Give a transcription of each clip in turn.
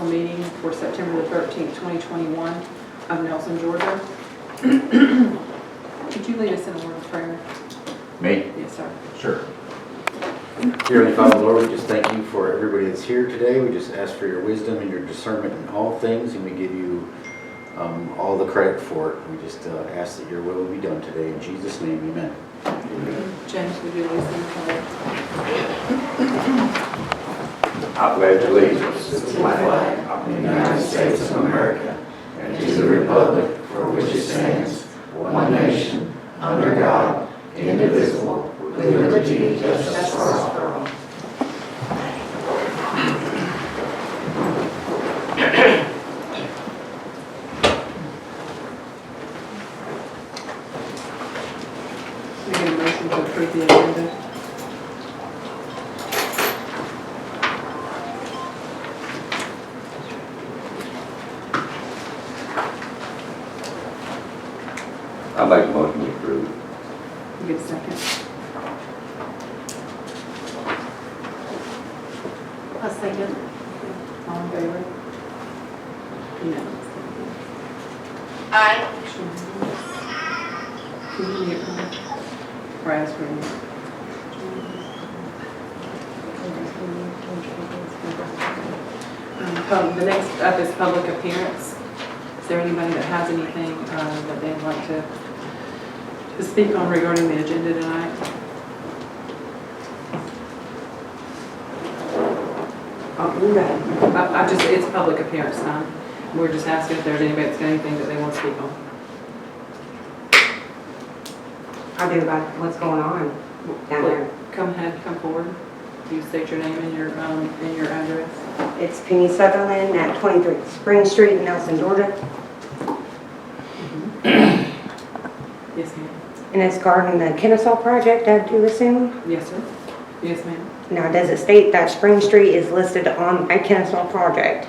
meeting for September the 13th, 2021 of Nelson, Georgia. Could you lead us in a word of prayer? Me? Yes, sir. Sure. Dear Heavenly Father, Lord, we just thank you for everybody that's here today. We just ask for your wisdom and your discernment in all things, and we give you all the credit for it. We just ask that your will be done today. In Jesus' name, amen. James, would you lead us in a prayer? I pledge allegiance to the flag of the United States of America and to the republic for which it stands, one nation, under God, indivisible, with liberty and justice for all. We get a motion to approve the agenda. I make a motion to approve. You get a second? A second. All in favor? Unanimous. Aye. Can you mute her? Or ask for me? The next up is public appearance. Is there anybody that has anything that they'd like to speak on regarding the agenda tonight? It's public appearance time. We're just asking if there's anybody that's got anything that they want to speak on. I do about what's going on down there. Come ahead, come forward. You state your name and your address. It's Penny Sutherland at 23 Spring Street in Nelson, Georgia. Yes, ma'am. And it's regarding the Kennesaw project, I do assume. Yes, sir. Yes, ma'am. Now, does it state that Spring Street is listed on a Kennesaw project?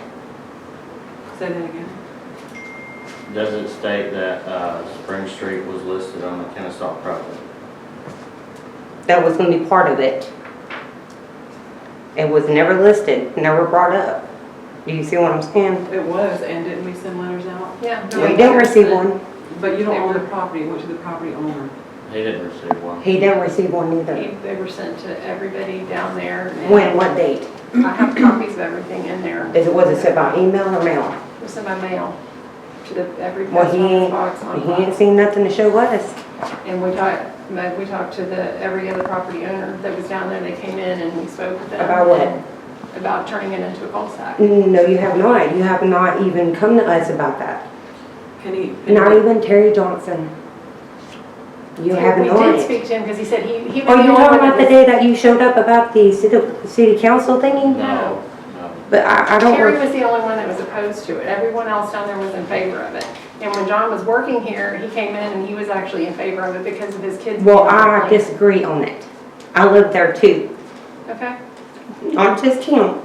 Say that again. Does it state that Spring Street was listed on the Kennesaw project? That was going to be part of it. It was never listed, never brought up. Do you see what I'm saying? It was, and didn't we send letters out? Yeah. We didn't receive one. But you don't own the property. It went to the property owner. He didn't receive one. He didn't receive one either. They were sent to everybody down there. and When, what date? I have copies of everything in there. Was it sent by email or mail? It was sent by mail to every Well, post office box on he ain't file. seen nothing to show us. And we talked to every other property owner that was down there. They came in and we spoke with them. About what? and About turning it into a cul-de-sac. No, you have not. You have not even come to us about that. Not Penny, even Terry Johnson. You have We not. did speak to him because he said he was Are the you only talking one about the that day that you showed up about the city council thingy? No. But I don't. Terry was the only one that was opposed to it. Everyone else down there was in favor of it. And when John was working here, he came in and he was actually in favor of it because of his kids. Well, being on the I plan. disagree on it. I live there too. Okay. Not just him.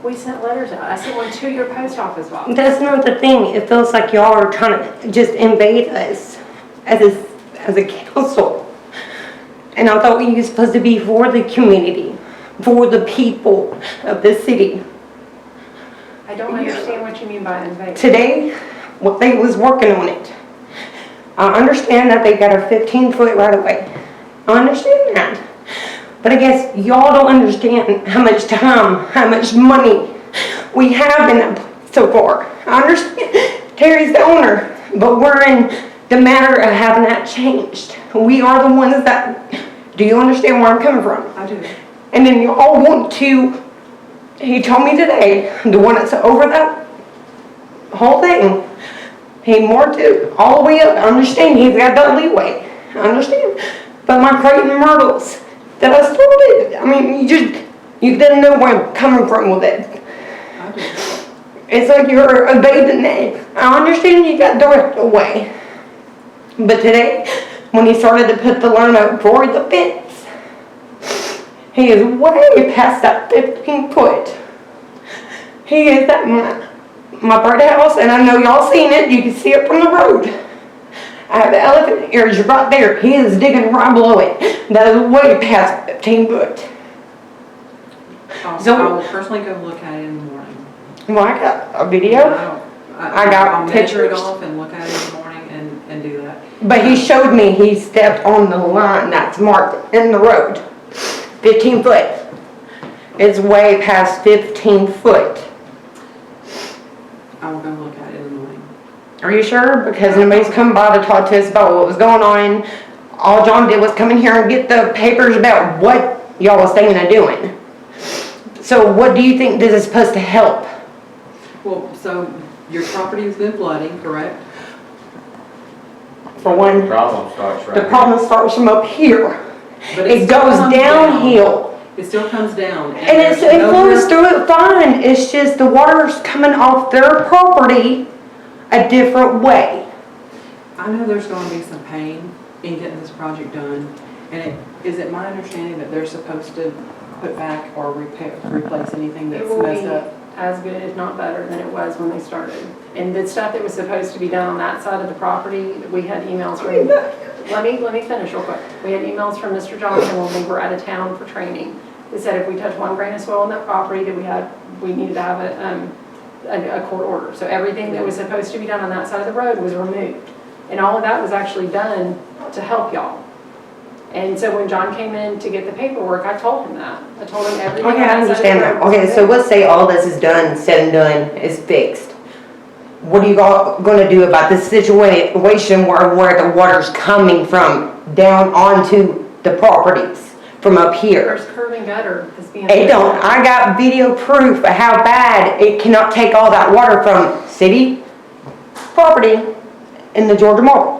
We sent letters out. I sent one to your post office box. That's not the thing. It feels like y'all are trying to just invade us as a council. And I thought we were supposed to be for the community, for the people of the city. I don't understand what you mean by invade. Today, what they was working on it. I understand that they got a 15-foot right of way. I understand that. But I guess y'all don't understand how much time, how much money we have in that so far. I understand Terry's the owner, but we're in the matter of having that changed. We are the ones that, do you understand where I'm coming from? I do. And then you all want to, he told me today, the one that's over that whole thing, he marked it all the way up. I understand he's got that leeway. I understand. But my Creighton Myrtles that I started, I mean, you didn't know where I'm coming from with it. I do. It's like you're evading it. I understand you got direct away. But today, when he started to put the line up for the fence, he is way past that 15 foot. He is at my birdhouse, and I know y'all seen it. You can see it from the road. I have the elephant ears right there. He is digging right below it. That is way past 15 foot. I So- will personally go look at it in the morning. Well, I got a video, I got I'll measure it pictures. off and look at it in the morning and do that. but he showed me he stepped on the line that's marked in the road. 15 foot. It's way past 15 foot. I will go look at it in the morning. Are you sure? Because nobody's come by to talk to us about what was going on. All John did was come in here and get the papers about what y'all was thinking of doing. So what do you think this is supposed to help? Well, so your property has been flooding, correct? For one, Problem starts right the here. problem starts from up here. But It still goes comes down. downhill. It still comes down. And it there's no flows more- through it fine. It's just the water's coming off their property a different way. I know there's going to be some pain in getting this project done. And is it my understanding that they're supposed to put back or replace anything It that's will messed be up? as good, if not better, than it was when they started. And the stuff that was supposed to be done on that side of the property, we had emails from, let me finish real quick. We had emails from Mr. Johnson when we were out of town for training. They said if we touched 1 grain of soil on that property, that we needed to have a court order. So everything that was supposed to be done on that side of the road was removed. And all of that was actually done to help y'all. And so when John came in to get the paperwork, I told him that. I told him everything. Okay, on I that side of the understand that. road was Okay, so removed. let's say all this is done, said and done, is fixed. What are you all gonna do about this situation where the water's coming from down onto the properties from up here? There's curb and gutter that's being. It don't, I got video proof of how bad it cannot take all that water from city property in the Georgia Marble.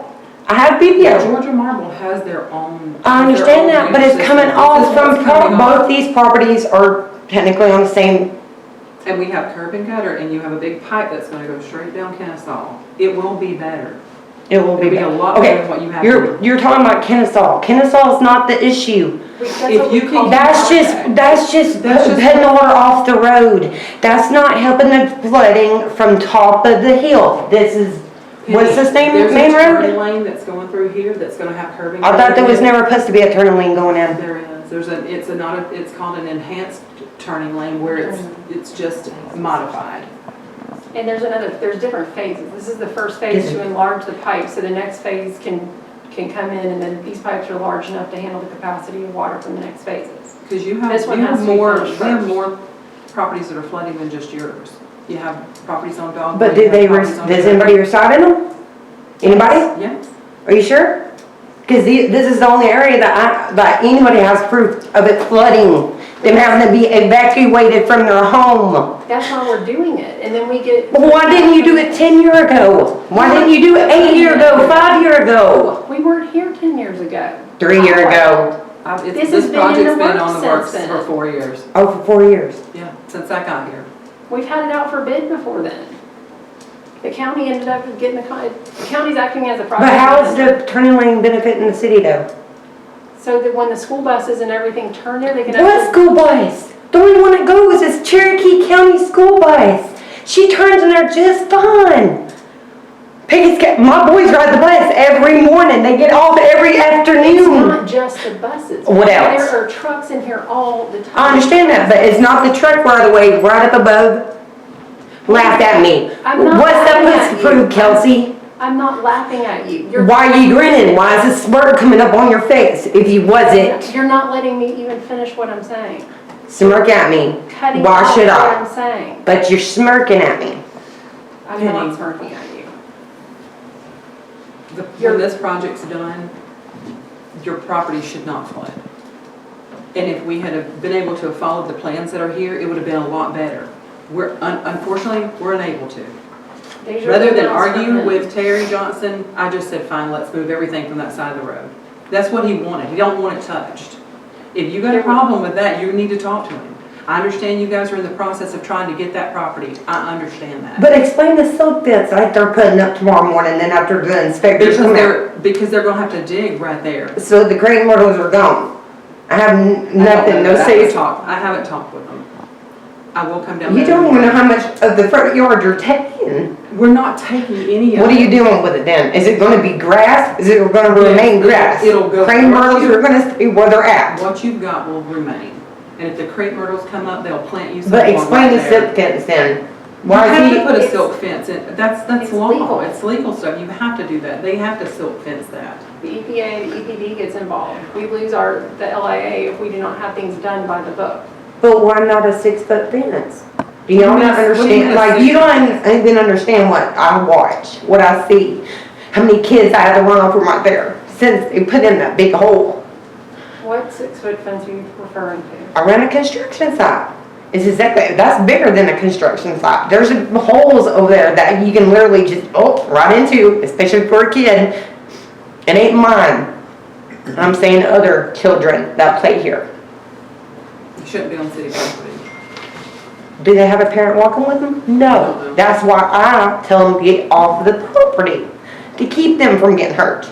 I have video. Georgia Marble has their own. I understand that, but it's coming off from, both both. these properties are technically on the same. And we have curb and gutter, and you have a big pipe that's going to go straight down Kennesaw. It will be better. It will be It'll be a better. lot better Okay, than what you have. you're talking about Kennesaw. Kennesaw is not the issue. If you can- That's just That's just- putting the water off the road. That's not helping the flooding from top of the hill. This is, what's this name, There's main a road? turning lane that's going through here that's going to have curb and I gutter. thought there was in it. never supposed to be a turning lane going in. There is. It's called an enhanced turning lane where it's just modified. And there's different phases. This is the first phase to enlarge the pipe, so the next phase can come in, and then these pipes are large enough to handle the capacity of water from the next phases. Because you This one have has to be more, finished we have first. more properties that are flooding than just yours. You have properties on Dog. But you do they, have properties on does Downey. anybody reside in them? Anybody? Yeah. Are you sure? Because this is the only area that anybody has proof of it flooding, them having to be evacuated from their home. That's why we're doing it, and then we get. Well, why didn't you do it 10 years ago? Why didn't you do it 8 years ago, 5 years ago, We weren't here 10 years ago. 3 years ago? This has This been in project's the been works on the works since for then. 4 years. Oh, for 4 years. Yeah, since I got here. We've had it out for bid before then. The county ended up getting the county's acting as a project. But how is manager. the turning lane benefiting the city though? So that when the school buses and everything turn there, they can What actually. school bus? The only one that goes is Cherokee County school bus. She turns in there just fine. My boys ride the bus every morning. They get off every It's afternoon. not just the buses. What else? There are trucks in here all the time. I understand that, but it's not the truck right away, right up above. Laughed at me. I'm not What's that laughing supposed at to you. prove, Kelsey? I'm not laughing at you. Why are you grinning? Why is this smirk coming up on your face if you wasn't? You're not letting me even finish what I'm saying. Smirk at me. Cutting Why off should what I? I'm saying. But you're smirking at me. I'm Penny. not smirking at you. When this project's done, your property should not flood. And if we had have been able to have followed the plans that are here, it would have been a lot better. Unfortunately, we're unable to. These are Rather than emails from argue him. with Terry Johnson, I just said, fine, let's move everything from that side of the road. That's what he wanted. He don't want it touched. If you got a problem with that, you need to talk to him. I understand you guys are in the process of trying to get that property. I understand that. But explain the silk fence that they're putting up tomorrow morning, then after the inspectors come out. Because they're gonna have to dig right there. So the great myrtles are gone. I have nothing, no say. I haven't talked with them. I will come down. You there don't even know tomorrow. how much of the front yard you're taking. We're not taking any of it. What are you doing with it then? Is it gonna be grass? Is it gonna remain grass? it'll go- Crane myrtles are gonna stay where they're at. What you've got will remain. And if the crepe myrtles come up, they'll plant you some But more explain right the there. silk fence then. You Why have is to he, put a it's- silk fence in, that's it's law, legal. it's legal stuff, you have to do that, they have to silk fence that. The EPA, the EPD gets involved. We lose the LIA if we do not have things done by the book. but why not a 6-foot fence? Do y'all What do you not mean- what do you mean understand, a like, you 6-foot don't even understand what I watch, what I see. How many kids I had to run over right there since they put in that big hole. What 6-foot fence are you referring to? Around a construction site. It's exactly, that's bigger than a construction site. There's holes over there that you can literally just, right into, especially for a kid. It ain't mine. I'm saying other children that play here. You shouldn't be on city property. Do they have a parent walking with them? No. That's why I tell them to get off the property, to keep them from getting hurt.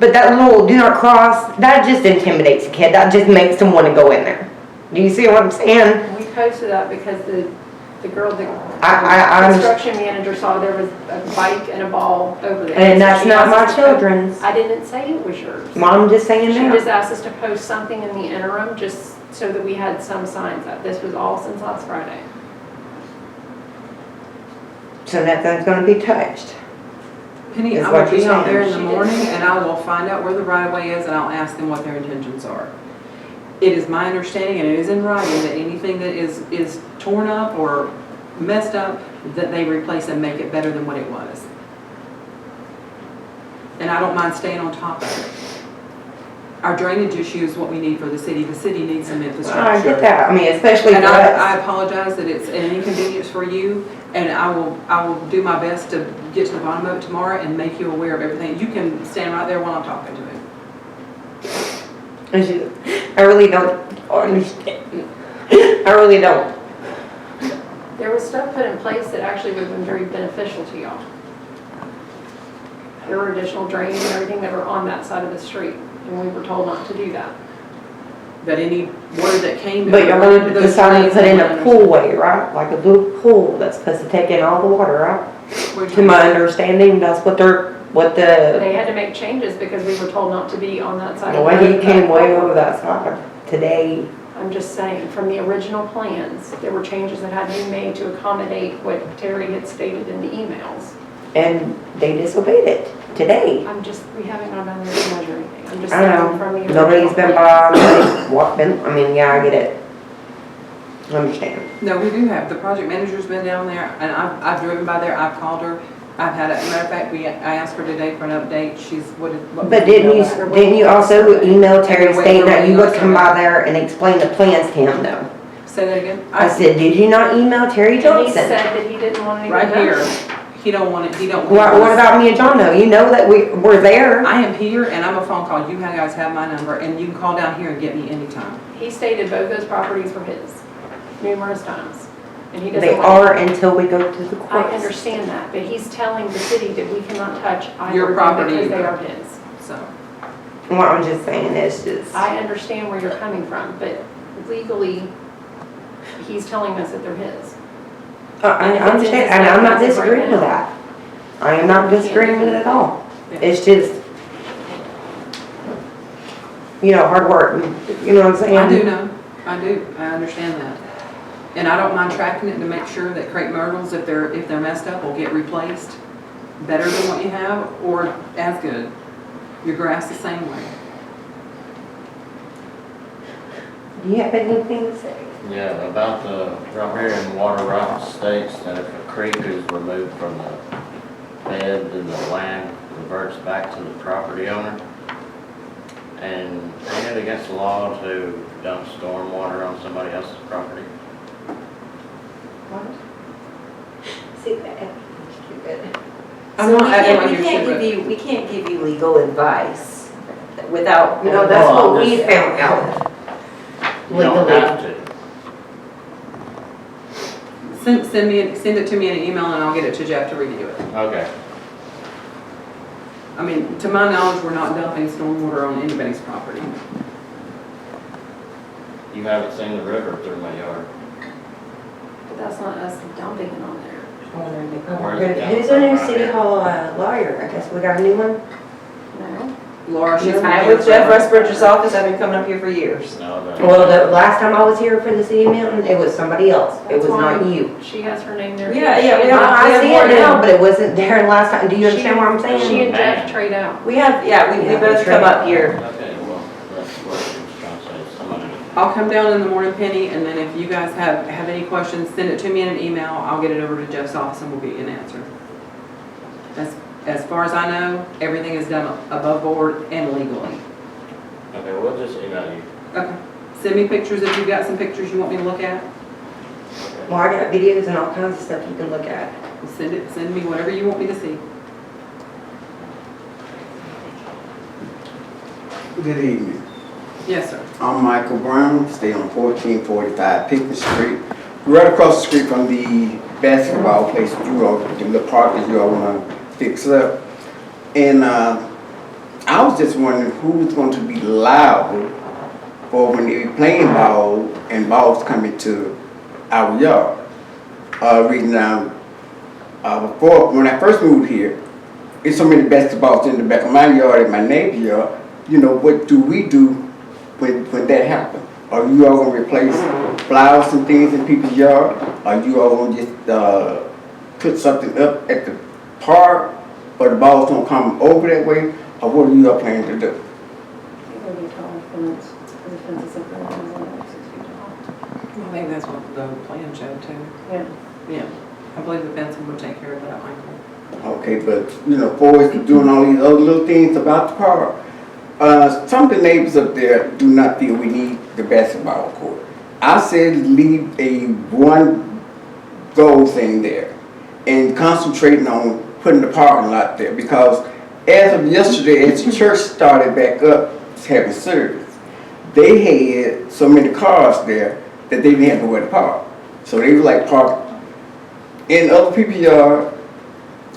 But that little do not cross, that just intimidates a kid. That just makes them want to go in there. Do you see what I'm saying? We posted that because the girl, the I construction manager saw there was a bike and a ball over there. And So that's she not asked my us to children's. I didn't say it was yours. Well, I'm just saying She that. just asked us to post something in the interim, just so that we had some signs up. This was all since last Friday. So nothing's gonna be touched. Penny, Is I what will be you're out there in saying. the morning and I will find out where the right of way is and I'll ask them what their intentions are. It is my understanding, and it is in writing, that anything that is torn up or messed up, that they replace and make it better than what it was. And I don't mind staying on top of it. Our drainage issue is what we need for the city. The city needs some infrastructure. I get that. I mean, especially for And I us. apologize that it's an inconvenience for you, and I will do my best to get to the bottom of it tomorrow and make you aware of everything. You can stand right there while I'm talking to him. I really don't understand. I really don't. There was stuff put in place that actually would have been very beneficial to y'all. There were additional drains and everything that were on that side of the street, and we were told not to do that. That any water that came. But you're into gonna those decide to drains put in and a poolway, right? Like a little pool that's supposed to take in all the water, right? Which- To my understanding, that's what the, They had to make changes because we were told not to be on that side the of the way road. he came way over that side today. I'm just saying, from the original plans, there were changes that had to be made to accommodate what Terry had stated in the emails. And they disobeyed it today. We haven't gone down there to measure anything. I'm just I saying know. from the original Nobody's been plans. by, nobody's walked in, I mean, yeah, I get it. I understand. No, we do have, the project manager's been down there, and I've driven by there, I've called her. I've had, as a matter of fact, I asked her today for an update, what But didn't you also email Terry stating that you would come by there and explain the plans to him though? Say that again? I said, did you not email Terry And he Johnson? said that he didn't want anything Right done. here, he don't want it, he don't want it. What about me and John though? You know that we're there. I am here and I'm a phone call, you guys have my number, and you can call down here and get me anytime. He stated both those properties were his, numerous times. And he doesn't They want are until we go to the I courts. understand that, but he's telling the city that we cannot touch either Your of them property because they either. are his. So, Well, I'm just saying, it's just, I understand where you're coming from, but legally, he's telling us that they're his. I understand, and I'm not disagreeing with that. I am not disagreeing with it at all. yeah. It's just, hard work, you know what I'm saying? I do know, I do, I understand that. And I don't mind tracking it to make sure that crepe myrtles, if they're messed up, will get replaced better than what you have, or as good. Your grass the same way. Do you have anything to say? Yeah, about right here in water rights states that if a creek is removed from the bed, then the land reverts back to the property owner. And ain't it against the law to dump storm water on somebody else's property? What? See that? I'm So not acting like you're stupid. we can't give you legal advice without. No, that's what we found out. You don't have to. Send it to me in an email and I'll get it to Jeff to review it. Okay. I mean, to my knowledge, we're not dumping stormwater on anybody's property. You haven't seen the river through my yard. But that's not us dumping it on there. Where's it Who's the new city hall lawyer? I guess we got a new one? No, Laura, she's. I with Jeff Westbridge's office, I've been coming up here for years. No, no. Well, the last time I was here for the city meeting, it was somebody else. It was not you. She has her name there. Yeah, She yeah, we and- don't- I see more it now, now. but it wasn't there last time. Do you understand what I'm She saying? and Jeff trade out. We have, yeah, we both come up here. Okay, well, that's what she was trying to say, somebody. I'll come down in the morning, Penny, and then if you guys have any questions, send it to me in an email. I'll get it over to Jeff's office and we'll get you an answer. As far as I know, everything is done above board and legally. Okay, we'll just email you. Okay. Send me pictures if you've got some pictures you want me to look at. Well, I got videos and all kinds of stuff you can look at. Send me whatever you want me to see. Good evening. Yes, sir. I'm Michael Brown, stay on 1445 Pickens Street, right across the street from the basketball place you all, the little park that you all want to fix up. And I was just wondering who's going to be liable for when they be playing ball and balls coming to our yard. Reason before, when I first moved here, there's so many basketballs in the back of my yard and my neighbor's yard. You know, what do we do when that happens? Are you all gonna replace flowers and things in people's yard? Are you all gonna just put something up at the park, or the balls don't come over that way? Or what are you all planning to do? I think that's what the plan showed too. Yeah. Yeah. I believe the fencing would take care of that, Michael. Okay, but you know, for us doing all these other little things about the park, some of the neighbors up there do not feel we need the basketball court. I said leave a one goal thing there and concentrating on putting the parking lot there, because as of yesterday, as the church started back up having service, they had so many cars there that they didn't have nowhere to park. So they were like parked in other people's yard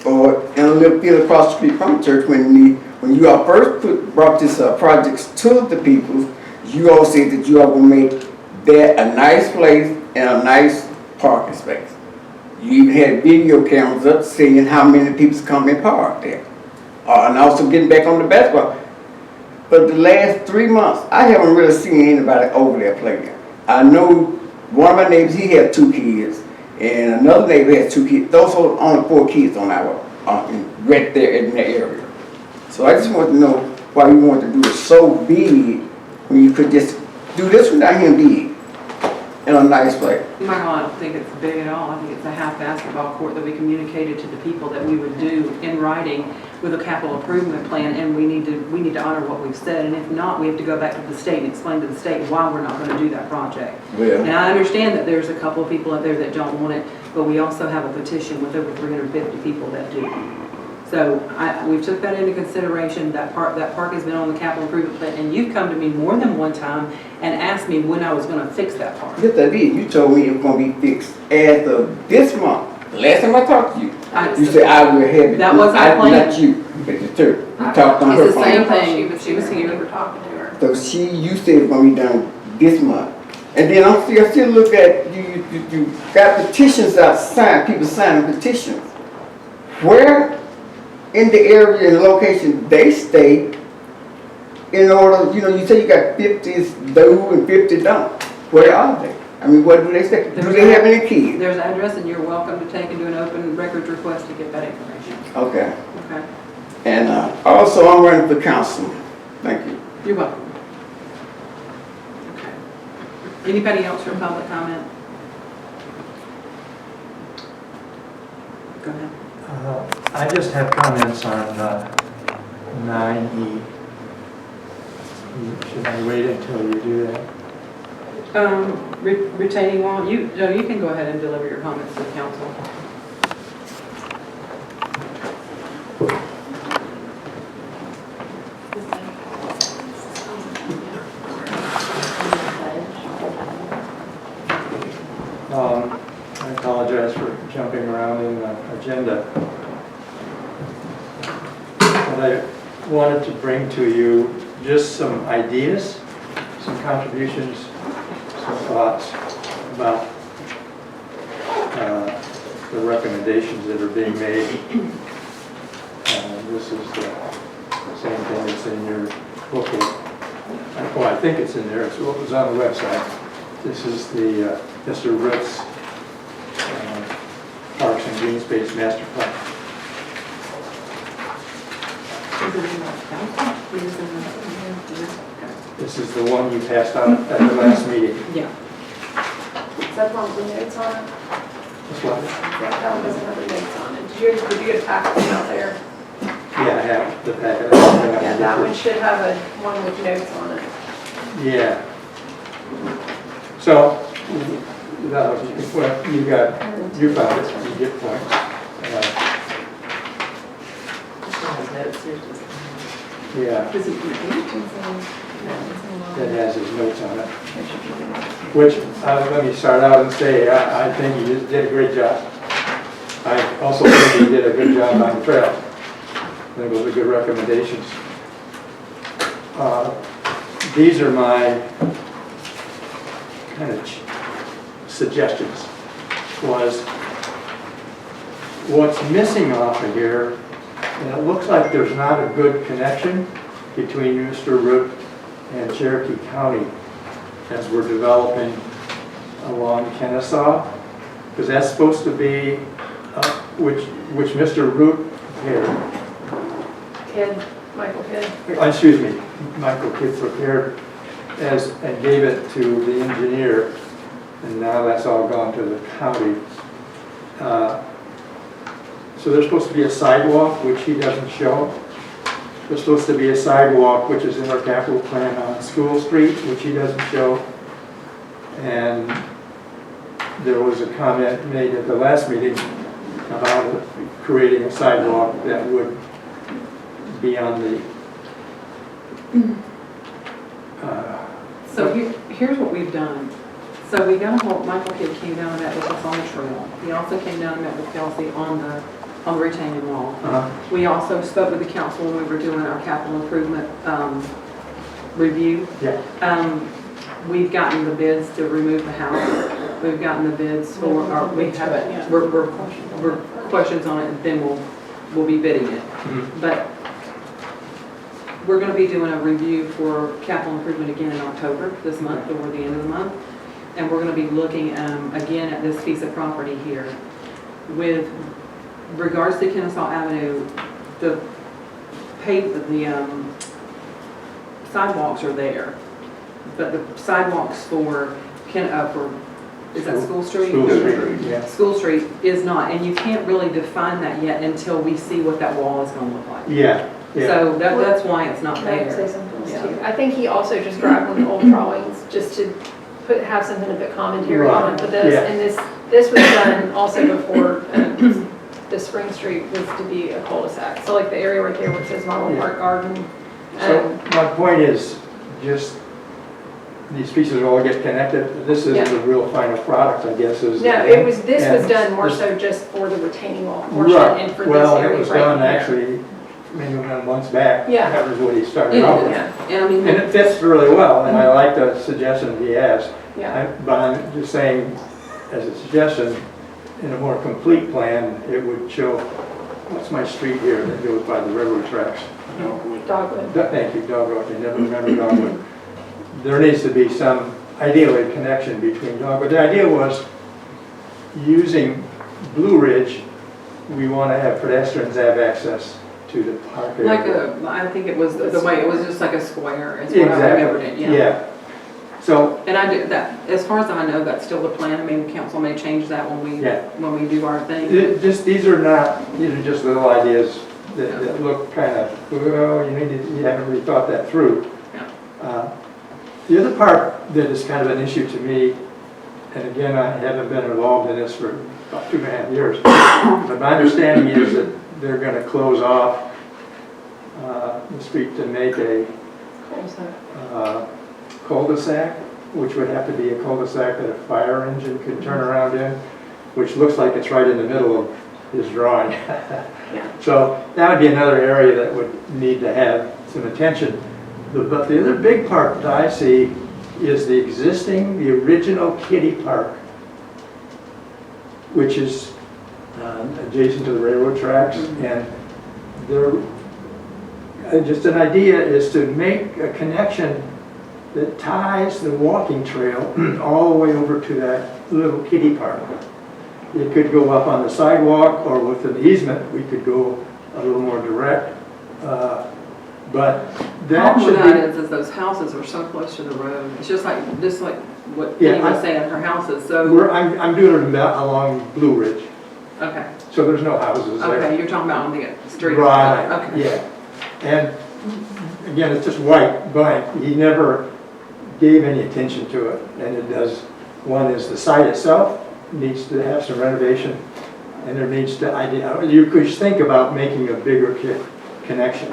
or in a little field across the street from the church. When you all first brought this projects to the people, you all said that you all will make that a nice place and a nice parking space. You even had video cameras up seeing how many people come and park there. And also getting back on the basketball. But the last 3 months, I haven't really seen anybody over there playing. I know one of my neighbors, he had 2 kids, and another neighbor has 2 kids. Those are only 4 kids on our right there in that area. So I just want to know why you want to do it so big when you could just do this without him big in a nice way. Michael, I don't think it's big at all. I think it's a half basketball court that we communicated to the people that we would do in writing with a capital improvement plan, and we need to honor what we've said. And if not, we have to go back to the state and explain to the state why we're not going to do that project. Well, And I understand that there's a couple of people out there that don't want it, but we also have a petition with over 350 people that do. So we took that into consideration. That park has been on the capital improvement plan, and you've come to me more than one time and asked me when I was going to fix that park. yes, I did. You told me it was going to be fixed as of this month. The last time I talked to you, you said I will have it. That wasn't the plan. Not you, but the church. You talked on her It's the same phone. thing. She was here, we were talking to her. So you said it's going to be done this month. And then I still look at, you got petitions outside, people signing petitions. Where in the area and location they stay, in order, you say you got 50 do and 50 don't. Where are they? I mean, what do they stay? Do they have any kids? There's an address, and you're welcome to take and do an open records request to get that information. Okay. Okay? And also, I'm running for council. Thank you. You're welcome. Okay. Anybody else for public comment? Go ahead. I just have comments on 9E. Should I wait until you do that? Retaining wall, you can go ahead and deliver your comments to the council. I apologize for jumping around in the agenda. But I wanted to bring to you just some ideas, some contributions, some thoughts about the recommendations that are being made. This is the Same thing that's in your booklet. Oh, I think it's in there, it's what was on the website. This is the Mr. Root's Parks and Green Space Master Plan. This is the one you passed out at the last meeting. Yeah. Is that one with the notes on it? This one? That one doesn't have the notes on it. Did you get a packet out there? Yeah, I have the packet. Yeah, that one should have a one with notes on it. Yeah. So, that was, well, you found it, you get points. Yeah, that has his notes on it. Which, let me start out and say, I think he did a great job. I also think he did a good job on the trail. I think those are good recommendations. These are my kind of suggestions. Was what's missing off of here, and it looks like there's not a good connection between Mr. Root and Cherokee County as we're developing along Kennesaw, because that's supposed to be, which Mr. Root prepared. Michael Kidd. Excuse me, Michael Kidd prepared and gave it to the engineer, and now that's all gone to the county. So there's supposed to be a sidewalk, which he doesn't show. There's supposed to be a sidewalk, which is in our capital plan on School Street, which he doesn't show. And there was a comment made at the last meeting about creating a sidewalk that would be on the So here's what we've done. So we got a hold, Michael Kidd came down and met with us on the trail. He also came down and met with Kelsey on the retaining wall. We also spoke with the council when we were doing our capital improvement review. Yeah. We've gotten the bids to remove the house. We've gotten the bids for, or we haven't, we're questions on it, and then we'll be bidding it. But we're going to be doing a review for capital improvement again in October, this month, or the end of the month. And we're going to be looking again at this piece of property here. With regards to Kennesaw Avenue, the sidewalks are there, but the sidewalks for is that School Street? School Street, yeah. School Street is not, and you can't really define that yet until we see what that wall is going to look like. Yeah. Yeah. So that's why it's not Can I there. say something else Yeah. too? I think he also just grabbed one of the old drawings just to have something to put commentary on for this. Yeah. And this was done also before the Spring Street was to be a cul-de-sac. So like the area right there where it says Model Park Garden. So my point is, just these pieces all get connected. This isn't Yeah. the real final product, I guess. Is No, this was done more so just for the retaining wall portion and for this Well, area it was right done here. actually maybe months back. Yeah. That was what he started out with. Yeah, And I mean, And it fits really well, and I like the suggestion he has. yeah. But I'm just saying, as a suggestion, in a more complete plan, it would show, what's my street here that goes by the railroad tracks? Dogwood. Thank you, Dogwood, I never remember Dogwood. There needs to be some, ideally, connection between Dogwood. The idea was, using Blue Ridge, we want to have pedestrians have access to the park area. I think it was the way, it was just like a square, is what I Exactly. remembered it, yeah. Yeah. So, And I do that, as far as I know, that's still the plan. I mean, the council may change that when we do our thing. these are just little ideas that look kind of, well, you haven't really thought that through. Yeah. The other part that is kind of an issue to me, and again, I haven't been involved in this for about 2.5 years, but my understanding is that they're going to close off the street to make a cul-de-sac, which would have to be a cul-de-sac that a fire engine could turn around in, which looks like it's right in the middle of his drawing. So that would be another area that would need to have some attention. But the other big part that I see is the original kiddie park, which is adjacent to the railroad tracks, and there, just an idea is to make a connection that ties the walking trail all the way over to that little kiddie park. It could go up on the sidewalk, or with an easement, we could go a little more direct. But that Problem should with that be, is those houses are so close to the road. It's just like what Yeah, Penny was I- saying, her houses, so, I'm doing it along Blue Ridge, okay. so there's no houses there. Okay, you're talking about on the street. Right, Okay. yeah. And again, it's just white, blank. He never gave any attention to it. And it does, one is the site itself needs to have some renovation, and there needs to, you could think about making a bigger connection.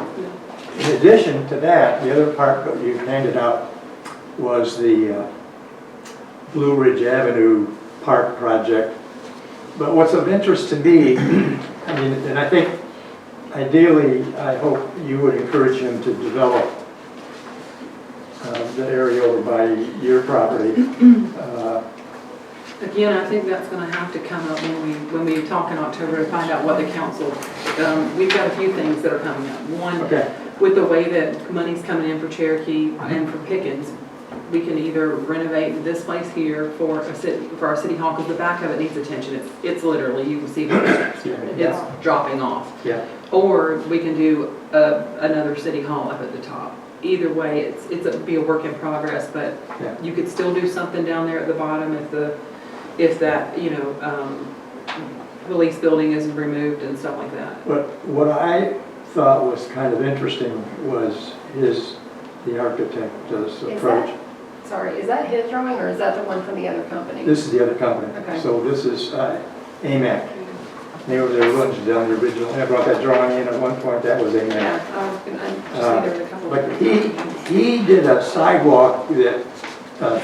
In addition to that, the other part that you handed out was the Blue Ridge Avenue Park project. But what's of interest to me, I mean, and I think ideally, I hope you would encourage him to develop the area over by your property. Again, I think that's gonna have to come up when we talk in October to find out what the council, we've got a few things that are coming up. One, Okay, with the way that money's coming in for Cherokee and for Pickens, we can either renovate this place here for our city hall, because the back of it needs attention. It's literally, you can see the steps here, it's dropping off. yeah. Or we can do another city hall up at the top. Either way, it'd be a work in progress, but Yeah. you could still do something down there at the bottom if that, police building is removed and stuff like that. But what thought was kind of interesting was the architect's approach. Sorry, is that his drawing or is that the one from the other company? This is the other company. Okay. So this is AMAC. They were their lunch down the original. I brought that drawing in at one point. That was AMAC. Yeah, I just see there were a couple. But he did a sidewalk that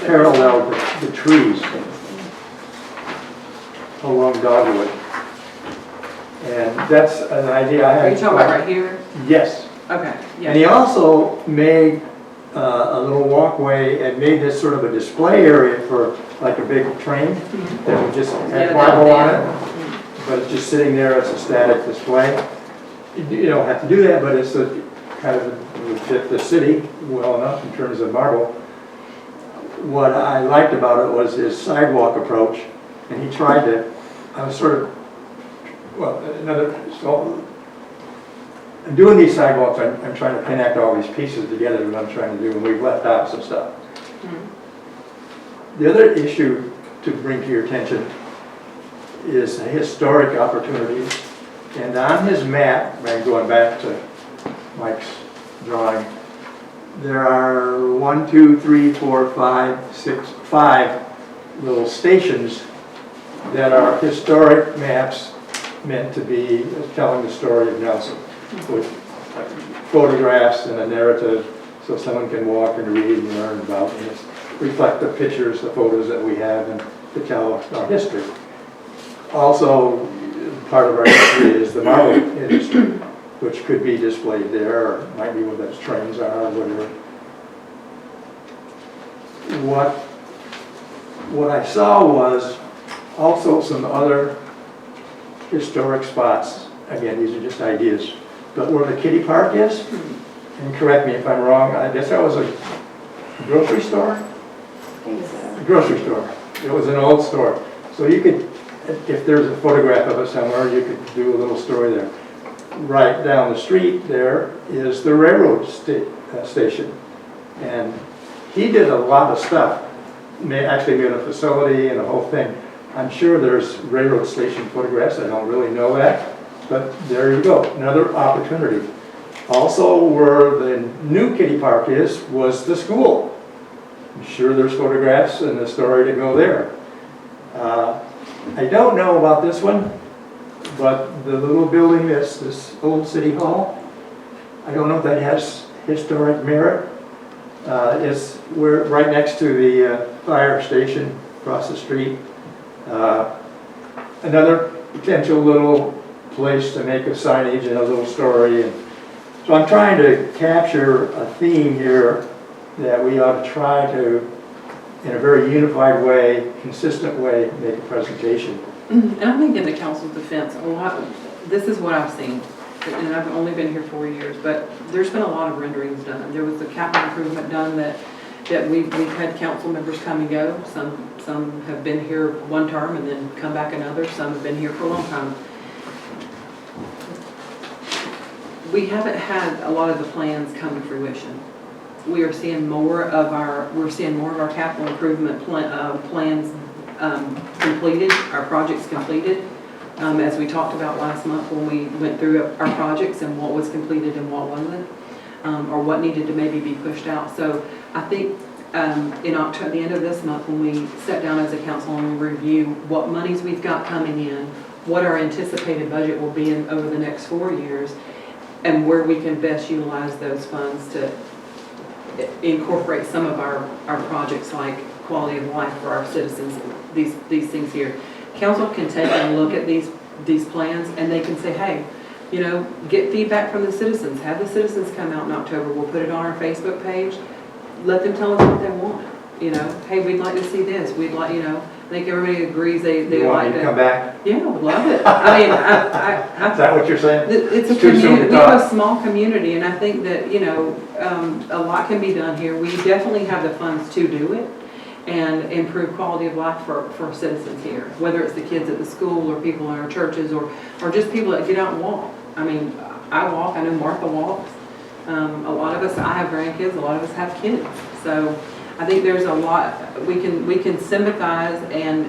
paralleled the trees along Dogwood. And that's an idea I had. Are you talking about right here? Yes. Okay, And he yeah. also made a little walkway and made this sort of a display area for like a big train that would just Yeah, have marble on yeah. it. But it's just sitting there as a static display. You don't have to do that, but it's a kind of would fit the city well enough in terms of marble. What I liked about it was his sidewalk approach, and he tried to, I was sort of, so I'm doing these sidewalks, I'm trying to connect all these pieces together what I'm trying to do, and we've left out some stuff. The other issue to bring to your attention is the historic opportunities. And on his map, and going back to Mike's drawing, there are 5 little stations that are historic maps meant to be telling the story of Nelson, with photographs and a narrative so someone can walk and read and learn about it. Reflect the pictures, the photos that we have, and to tell our history. Also, part of our history is the marble industry, which could be displayed there, or might be where those trains are, or whatever. What I saw was also some other historic spots. Again, these are just ideas. But where the kiddie park is, and correct me if I'm wrong, I guess that was a grocery store? A grocery store. It was an old store. So you could, if there's a photograph of it somewhere, you could do a little story there. Right down the street there is the railroad station. And he did a lot of stuff. Actually made a facility and a whole thing. I'm sure there's railroad station photographs. I don't really know that. But there you go, another opportunity. Also, where the new kiddie park was the school. I'm sure there's photographs and a story to go there. I don't know about this one, but the little building that's this old city hall, I don't know if that has historic merit. We're right next to the fire station across the street. Another potential little place to make a signage and a little story. And so I'm trying to capture a theme here that we ought to try to, in a very unified way, consistent way, make a presentation. And I think in the council's defense, this is what I've seen. and I've only been here 4 years, but there's been a lot of renderings done. There was a capital improvement done that we've had council members come and go. Some have been here one term and then come back another. Some have been here for a long time. We haven't had a lot of the plans come to fruition. We are seeing more of our capital improvement plans completed, our projects completed. As we talked about last month when we went through our projects and what was completed and what wasn't, or what needed to maybe be pushed out. So I think in October, the end of this month, when we sit down as a council and review what monies we've got coming in, what our anticipated budget will be over the next 4 years, and where we can best utilize those funds to incorporate some of our projects like quality of life for our citizens, these things here. Council can take and look at these plans and they can say, hey, you know, get feedback from the citizens. Have the citizens come out in October. We'll put it on our Facebook page. Let them tell us what they want. You know, hey, we'd like to see this. We'd like, you know, I think everybody agrees they You want like me to come back? Yeah, I would love it. I mean, Is that what you're saying? it's a Too soon to community. We have a talk. small community, and I think that, you know, a lot can be done here. We definitely have the funds to do it and improve quality of life for citizens here, whether it's the kids at the school or people in our churches or just people that get out and walk. I mean, I walk. I know Martha walks. A lot of us, I have grandkids. A lot of us have kids. So I think there's a lot we can sympathize and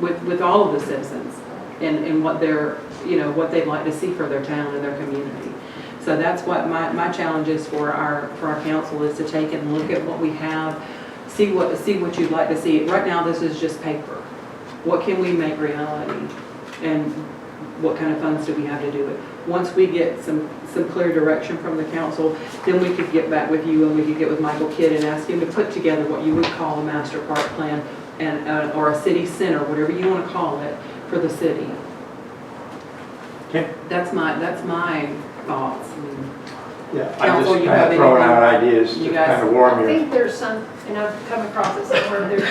with all of the citizens and what they're, you know, what they'd like to see for their town and their community. So that's what my challenge is for our council, is to take and look at what we have, see what you'd like to see. Right now, this is just paper. What can we make reality, and what kind of funds do we have to do it? Once we get some clear direction from the council, then we could get back with you and we could get with Michael Kidd and ask him to put together what you would call a master park plan and or a city center, whatever you want to call it, for the city. Okay. That's my thoughts. I mean, Yeah, I'm Council, just you kind have of throwing anything? out ideas You to guys- kind of warm I your. think there's some, and I've come across it somewhere, there's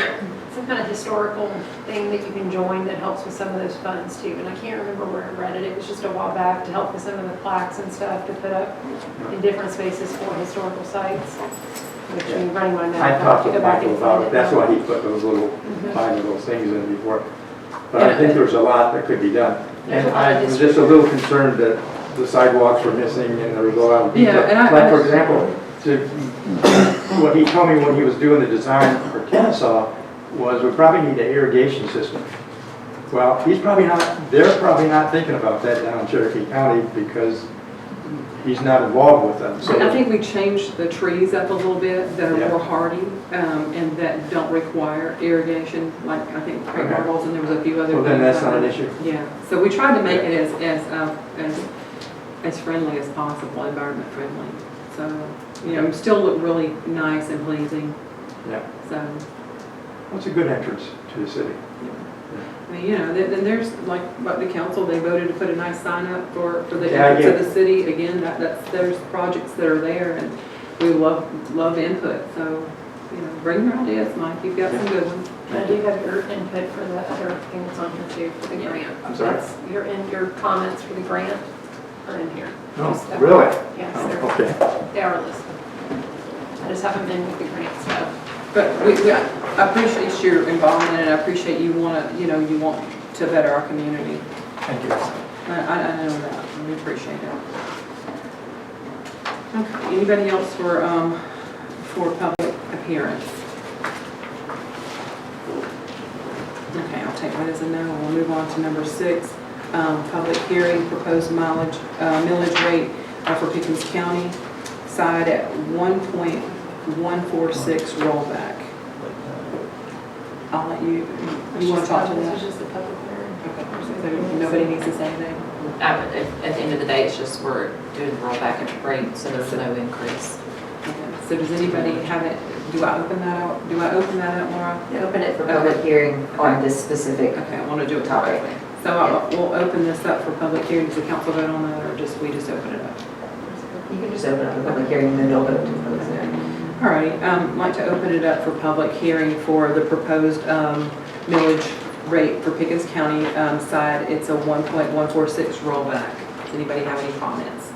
some kind of historical thing that you can join that helps with some of those funds too. And I can't remember where I read it. It was just a while back to help with some of the plaques and stuff to put up in different spaces for historical sites. Which I'm running my mouth. I talked to with go back Michael and about find it, that's now. why he put those little, tiny little things in before. But Yeah. I think there's a lot that could be done. There's And a lot of I was just a little concerned that the sidewalks were missing and there was a lot of detail. Yeah, and I- Like, for example, what he told me when he was doing the design for Kennesaw was we probably need an irrigation system. Well, they're probably not thinking about that down in Cherokee County because he's not involved with them. So I think we changed the trees up a little bit that are Yeah. more hardy and that don't require irrigation, like I think crepe Okay. myrtles, and there was a few other things. Well, then that's like not an that. issue. Yeah, so we tried to make it as friendly as possible, environment friendly. So, you know, still look really nice and pleasing. Yeah. So, What's a good entrance to the city? I mean, you know, then there's like the council, they voted to put a nice sign up for the Yeah, I entrance get of the city. Again, there's projects that are there, and we love input. So, you know, bring your ideas, Mike. You've got some good ones. And I do have your input for the other thing that's on here too, for the Yeah. grant. I'm sorry? That's your comments for the grant are in here. Oh, Just that- really? Yes, Oh, okay. they are listed. I just haven't been with the grant stuff. But I appreciate your involvement, and I appreciate you want to better our community. Thank you. I know that. We appreciate it. Okay. Anybody else for public appearance? Okay, I'll take that as a no. We'll move on to number 6. Public hearing, proposed millage rate for Pickens County side at 1.146 rollback. I'll let you want to talk to This that? is just the public hearing. So nobody needs to say anything? At the end of the day, it's just we're doing the rollback at the rate, so there's no increase. Okay. So does anybody have it, do I open that out, Laura? Open it for public hearing on this specific Okay, I want to do it topic. correctly. So we'll open this up for public hearing. Does the council vote on that, or we just open it up? You can just open up the public hearing and then you'll vote to close it. All right, I'd like to open it up for public hearing for the proposed millage rate for Pickens County side. It's a 1.146 rollback. Does Anybody have any comments?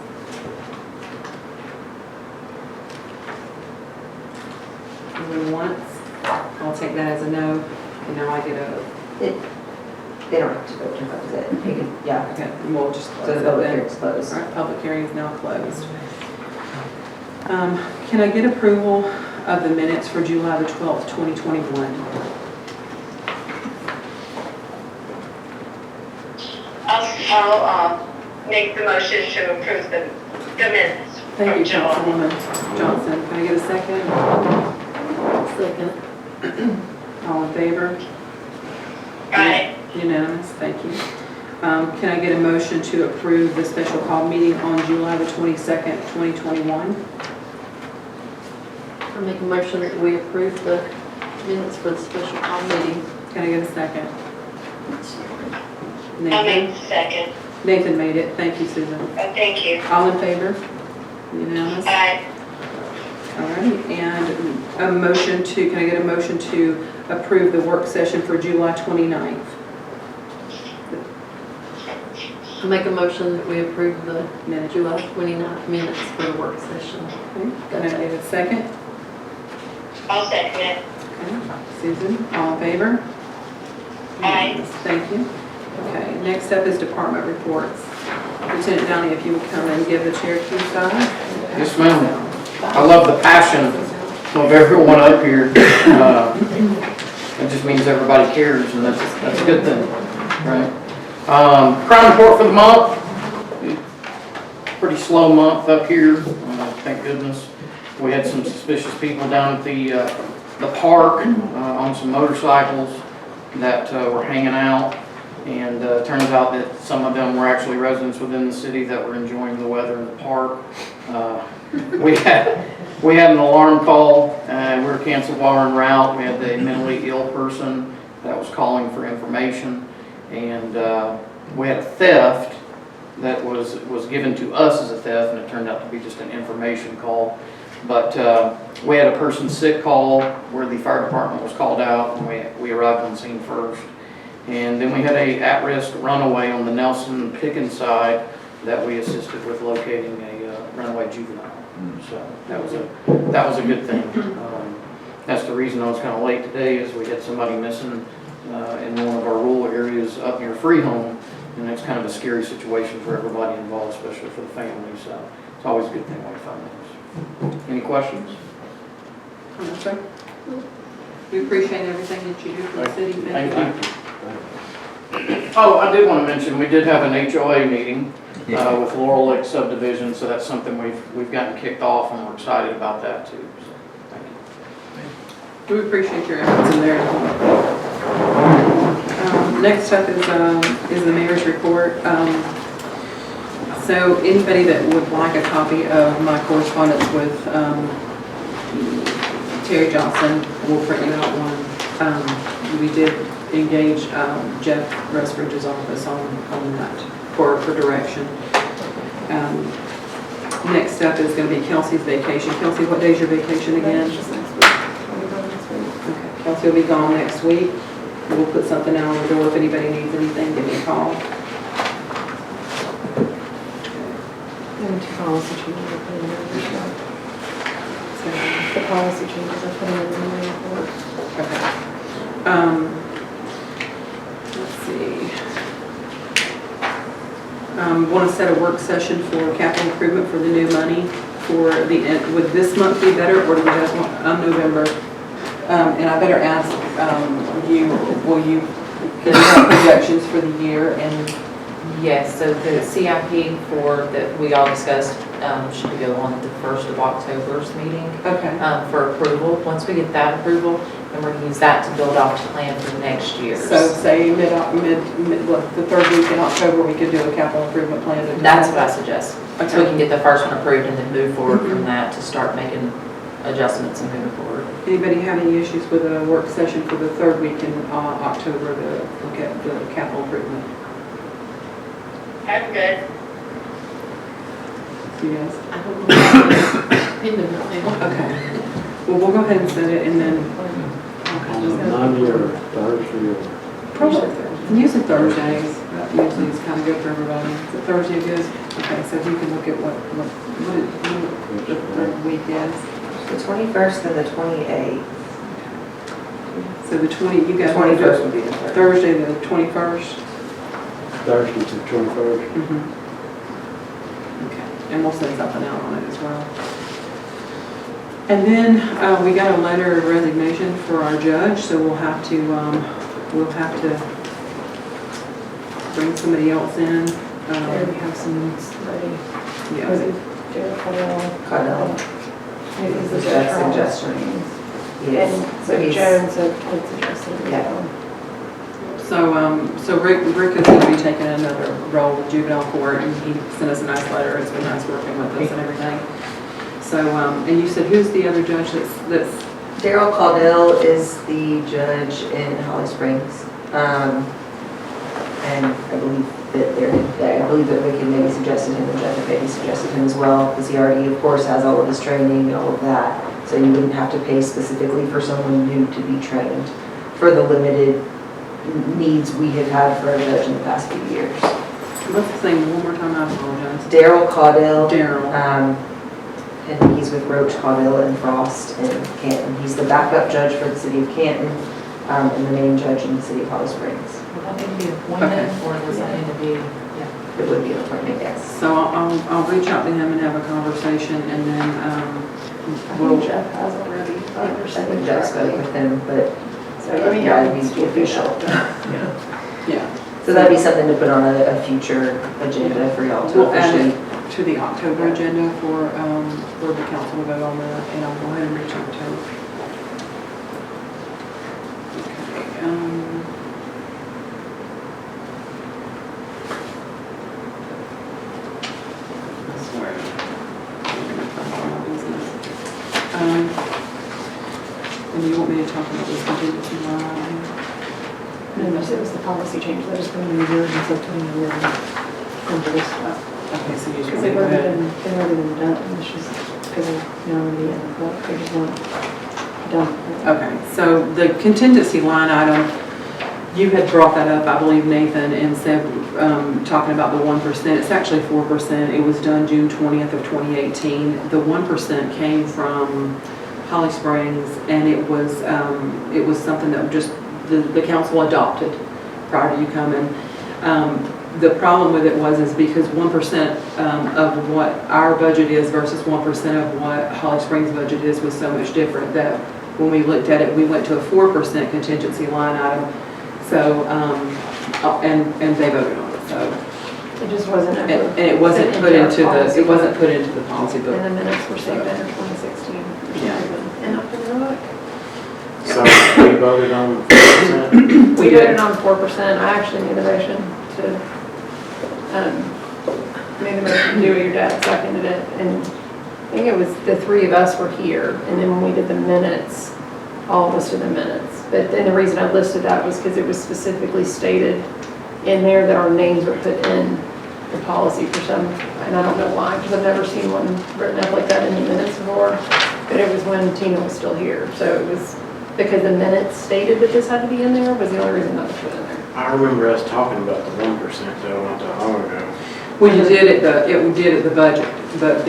Going once? I'll take that as a no, and now I get a, They don't have to go to close it. You can- Yeah. okay, and we'll just close The it public then. hearing's closed. All right, public hearing is now closed. Can I get approval of the minutes for July the 12th, 2021? I'll make the motion to approve the minutes Thank from you, July. Councilwoman Johnson. Can I get a second? Second. All in favor? Aye. Unanimous, thank you. Can I get a motion to approve the special call meeting on July the 22nd, 2021? I make a motion that we approve the minutes for the special call meeting. Can I get a second? I'll make Nathan? the second. Nathan made it, thank you, Susan. Thank you. All in favor? Unanimous? Aye. All right, and a motion to, can I get a motion to approve the work session for July 29th? I make a motion that we approve the Minute. July 29th minutes for the work session. Okay, can I get a second? I'll second it. Okay, Susan, all in favor? Aye. Unanimous, thank you. Okay, next up is department reports. Lieutenant Downey, if you would come and give the Cherokee side. Yes, ma'am. I love the passion of everyone up here. It just means everybody cares, and that's a good thing, right? Crime report for the month. Pretty slow month up here, thank goodness. We had some suspicious people down at the park on some motorcycles that were hanging out. And turns out that some of them were actually residents within the city that were enjoying the weather in the park. We had an alarm call, and we were canceled while we were en route. We had the mentally ill person that was calling for information, and we had a theft that was given to us as a theft, and it turned out to be just an information call. But we had a person sick call where the fire department was called out, and we arrived on scene first. And then we had a at-risk runaway on the Nelson Pickens side that we assisted with locating a runaway juvenile. So that was a good thing. That's the reason I was kind of late today, is we had somebody missing in one of our rural areas up near Freeholm, and it's kind of a scary situation for everybody involved, especially for the family. So it's always a good thing when we find those. Any questions? No, sir. We appreciate everything that you do for the city. Thank you. Oh, I did want to mention, we did have an HOA meeting with Laurel Lake subdivision, so that's something we've gotten kicked off, and we're excited about that too. So, thank you. We appreciate your efforts in there. Next up is the mayor's report. So anybody that would like a copy of my correspondence with Terry Johnson, we'll print you out one. We did engage Jeff Rusbridge's office on that for direction. Next up is going to be Kelsey's vacation. Kelsey, what day is your vacation again? Just next week. Okay, Kelsey will be gone next week. We'll put something out on the door. If anybody needs anything, give me a call. And two policy changes I put in there. The policy changes I put in the report. Okay. Let's see. Want to set a work session for capital improvement for the new money for the end. Would this month be better, or do we guys want November? And I better ask will you get projections for the year? And Yes, so the CIP that we all discussed should go on the 1st of October's meeting okay. for approval. Once we get that approval, then we're going to use that to build off the plan for next year. So say the third week in October, we could do a capital improvement plan. That's what I suggest. Okay. So we can get the first one approved and then move forward from that to start making adjustments and moving forward. Anybody have any issues with a work session for the third week in October to look at the capital improvement? I'm good. You guys? I don't know. Independently. Okay. Well, we'll go ahead and set it and then. Monday or Thursday or Probably usually Thursdays. what usually is kind of good for everybody. Is it Thursday good? Okay, so if you can look at what the week is. The 21st and the 28th. So the 20, you got 21st would be the third. Thursday, the 21st. Thursday to the 21st. Okay, and we'll send something out on it as well. And then we got a letter of resignation for our judge, so we'll have to bring somebody else in. There we have some names ready. Yeah. Was it Darrin Cardell. It was the That's judge suggestion. And so he's- Jones had suggested. Yeah. So Rick is going to be taking another role with juvenile court, and he sent us a nice letter. It's been nice working with us and everything. So, and you said, who's the other judge that's Daryl Caudill is the judge in Holly Springs. And I believe that Vicky maybe suggested him, and Judge maybe suggested him as well, because he already, of course, has all of his training and all of that. So you wouldn't have to pay specifically for someone new to be trained for the limited needs we have had for a judge in the past few years. what's his name? One more time, I apologize. Daryl Caudill. Daryl. And he's with Roach, Caudill, and Frost in Canton. He's the backup judge for the city of Canton, and the main judge in the city of Holly Springs. Would that need to be appointed, or does that need to be? It would be an appointment, yes. So I'll reach out to him and have a conversation, and then I we'll. think Jeff has already. I think Jeff spoke with him, but So, I mean, yeah, yeah, it'd be official. Yeah. So that'd be something to put on a future agenda for y'all to We'll add officially. it to the October agenda for the council to vote on that, and I'll go ahead and reach out to him. Okay, Sorry. I'm gonna find all my business. And you want me to talk about this contingency line item? No, it was the policy change, they're just putting in a year instead of putting a year into this stuff. Okay, so you just Because want me they've to go already ahead. been done, it's just, because of, in the end, but they just want done. Okay, so the contingency line item, you had brought that up, I believe, Nathan, and said, talking about the 1%, it's actually 4%. It was done June 20th of 2018. The 1% came from Holly Springs, and it was something that just the council adopted prior to you coming. The problem with it is because 1% of what our budget is versus 1% of what Holly Springs' budget is was so much different that when we looked at it, we went to a 4% contingency line item. So, and they voted on it, so. It just wasn't ever. And it wasn't put into the policy book. And the minutes were saved in 2016. Yeah. And up in the book. So we voted on 4%. We voted on 4%. I actually made the motion to, do it, your dad seconded it. And I think it was the three of us were here. And then when we did the minutes, all of us did the minutes. But then the reason I listed that was because it was specifically stated in there that our names were put in the policy for some, and I don't know why, because I've never seen one written up like that in the minutes before. But it was when Tina was still here. So it was because the minutes stated that this had to be in there was the only reason that was put in there. I remember us talking about the 1% though, not that long ago. Well, you did it the budget, but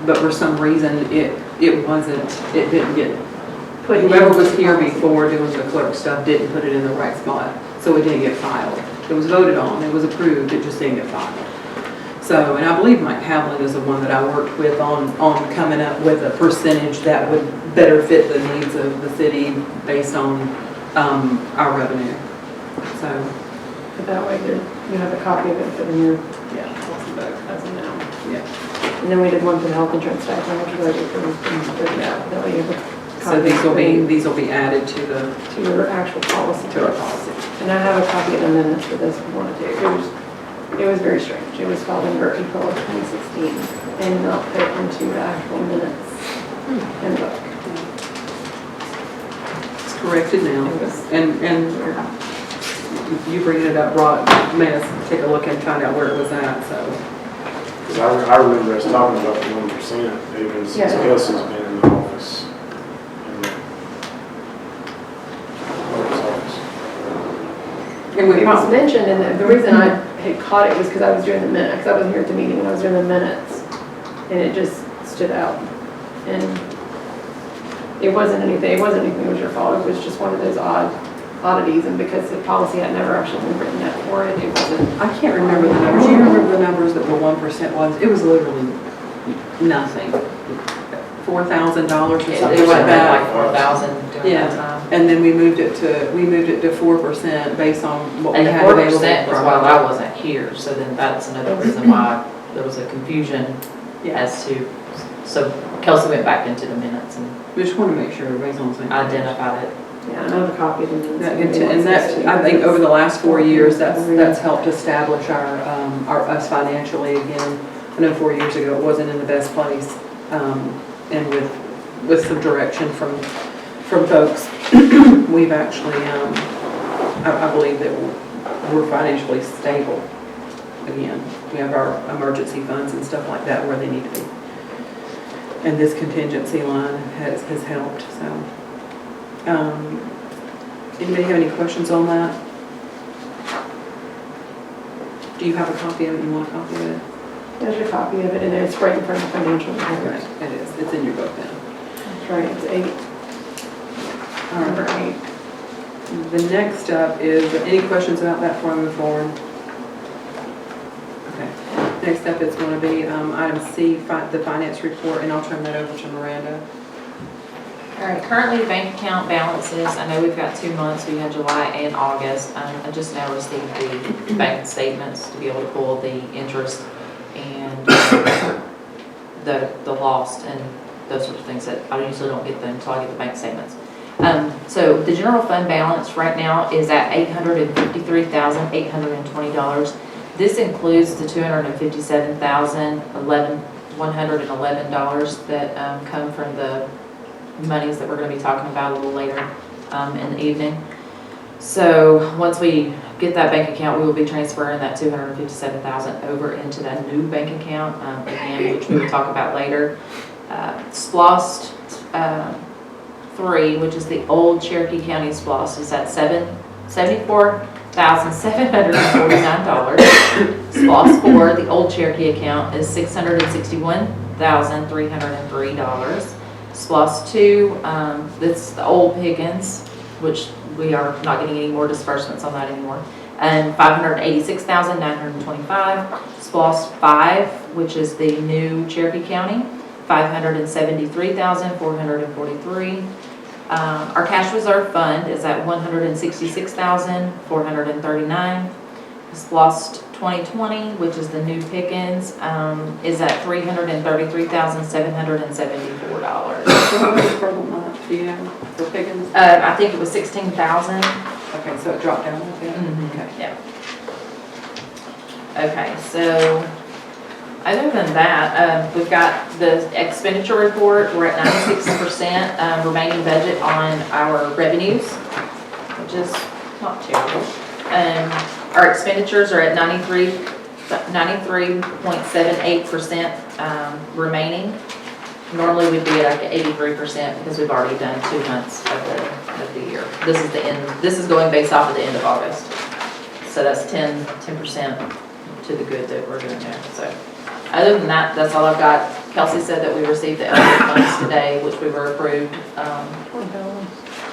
but for some reason, it didn't get, whoever was here before doing the clerk stuff didn't put it in the right spot, so it didn't get filed. It was voted on, it was approved, it just didn't get filed. So, and I believe Mike Havlin is the one that I worked with on coming up with a percentage that would better fit the needs of the city based on our revenue. So, But that way you have a copy of it for the new, yeah. as of now. Yeah. And then we did one for the health insurance staff, which is over for that. That way you have a So copy these will be added to your actual policy. our policy. And I have a copy of the minutes for this if you wanted to. It was very strange. It was filed in April of 2016 and not put into the actual minutes in the book. It's corrected now, It was and weird. you bringing it up, Rod, made us take a look and find out where it was at, so. Because I remember us talking about the 1%, even since Yeah. Kelsey's been in the office. In the clerk's office. And we It was probably, mentioned, and the reason I had caught it was because I was doing the minutes, because I wasn't here at the meeting when I was doing the minutes, and it just stood out. And it wasn't anything, it was your fault, it was just one of those oddities, and because the policy had never actually been written up for it, it wasn't. I can't remember the numbers. Do you remember the numbers that the 1% was? It was literally nothing. $4,000 or something It like was that. like 4,000 during Yeah. that time. And then we moved it to 4% based on what we And the had 4% available. was while I wasn't here, so then that's another reason why there was a confusion Yeah, as to, so Kelsey went back into the minutes and we just want to make sure everybody's on the same page. identified it. Yeah, I have a copy of the minutes. And that, I think over the last 4 years, that's helped establish us financially again. I know 4 years ago, it wasn't in the best place, and with some direction from folks, we've actually, I believe that we're financially stable again. We have our emergency funds and stuff like that where they need to be. And this contingency line has helped, so. Anybody have any questions on that? Do you have a copy of it? You want a copy of it? There's a copy of it, and it's right in front of the financial report. Right, it is. It's in your book now. That's right, it's 8, All number right. 8. The next up is, any questions about that before I move forward? Okay. Next up is going to be item C, the finance report, and I'll turn that over to Miranda. All right, currently the bank account balances, I know we've got 2 months, we had July and August. I just now received the bank statements to be able to pull the interest and the lost and those sorts of things that I usually don't get them until I get the bank statements. So the general fund balance right now is at $853,820. This includes the $257,111 that come from the monies that we're going to be talking about a little later in the evening. So once we get that bank account, we will be transferring that $257,000 over into that new bank account, again, which we will talk about later. SPLOST 3, which is the old Cherokee County SPLOST, is at $74,749. SPLOST 4, the old Cherokee account, is $661,303. SPLOST 2, that's the old Pickens, which we are not getting any more disbursements on that anymore, and $586,925. SPLOST 5, which is the new Cherokee County, $573,443. Our cash reserve fund is at $166,439. SPLOST 2020, which is the new Pickens, is at $333,774. So what was for the month, do you know, for Pickens? I think it was 16,000. Okay, so it dropped down a little bit? Okay. Yeah. Okay, so other than that, we've got the expenditure report. We're at 96% remaining budget on our revenues, which is not terrible. Our expenditures are at 93.78% remaining. Normally we'd be at like 83% because we've already done 2 months of the year. This is the end. This is going based off of the end of August. So that's 10% to the good that we're doing there. So other than that, that's all I've got. Kelsey said that we received the elder funds today, which we were approved.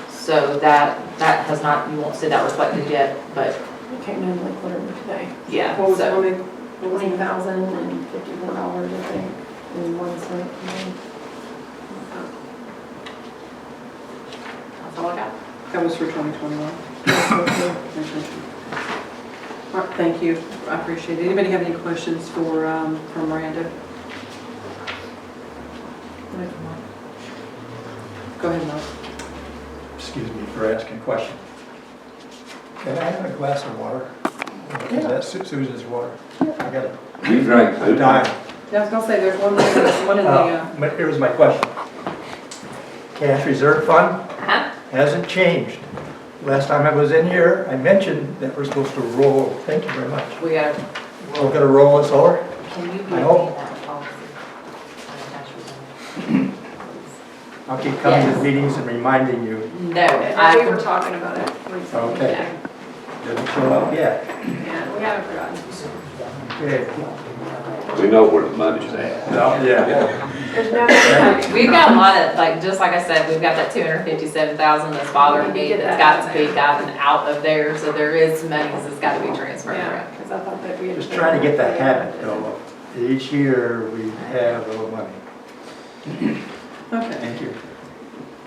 So that has not, you won't see that reflected yet, but It came in like literally today. yeah. What was so- it, let me, $20,054, I think, in 1 cent. That's all I got. that was for 2021? All right, thank you, I appreciate it. Anybody have any questions for Miranda? Go ahead, Mark. Excuse me for asking a question. Can I have a glass of water? Is that Susan's water? I got You drank a food. dime. Yeah, I was gonna say, there's one in the, Here was my question. Cash reserve fund Uh-huh. hasn't changed. Last time I was in here, I mentioned that we're supposed to roll, thank you very much. We got to, We're gonna roll this over? can you give I me hope. that policy? I'll keep coming to Yes. the meetings and reminding you. No, We were talking about it recently. Okay. Doesn't show up yet. Yeah, we haven't forgotten. Okay. We know where the money's at. No, yeah. There's no money. We've got a lot of, like, just like I said, we've got that 257,000 that's bothering me, that's got to be gotten out of there, so there is monies that's got to be transferred Yeah, around. because I thought that we had. Just trying to get the habit though. Each year we have a little money. Okay, Thank you.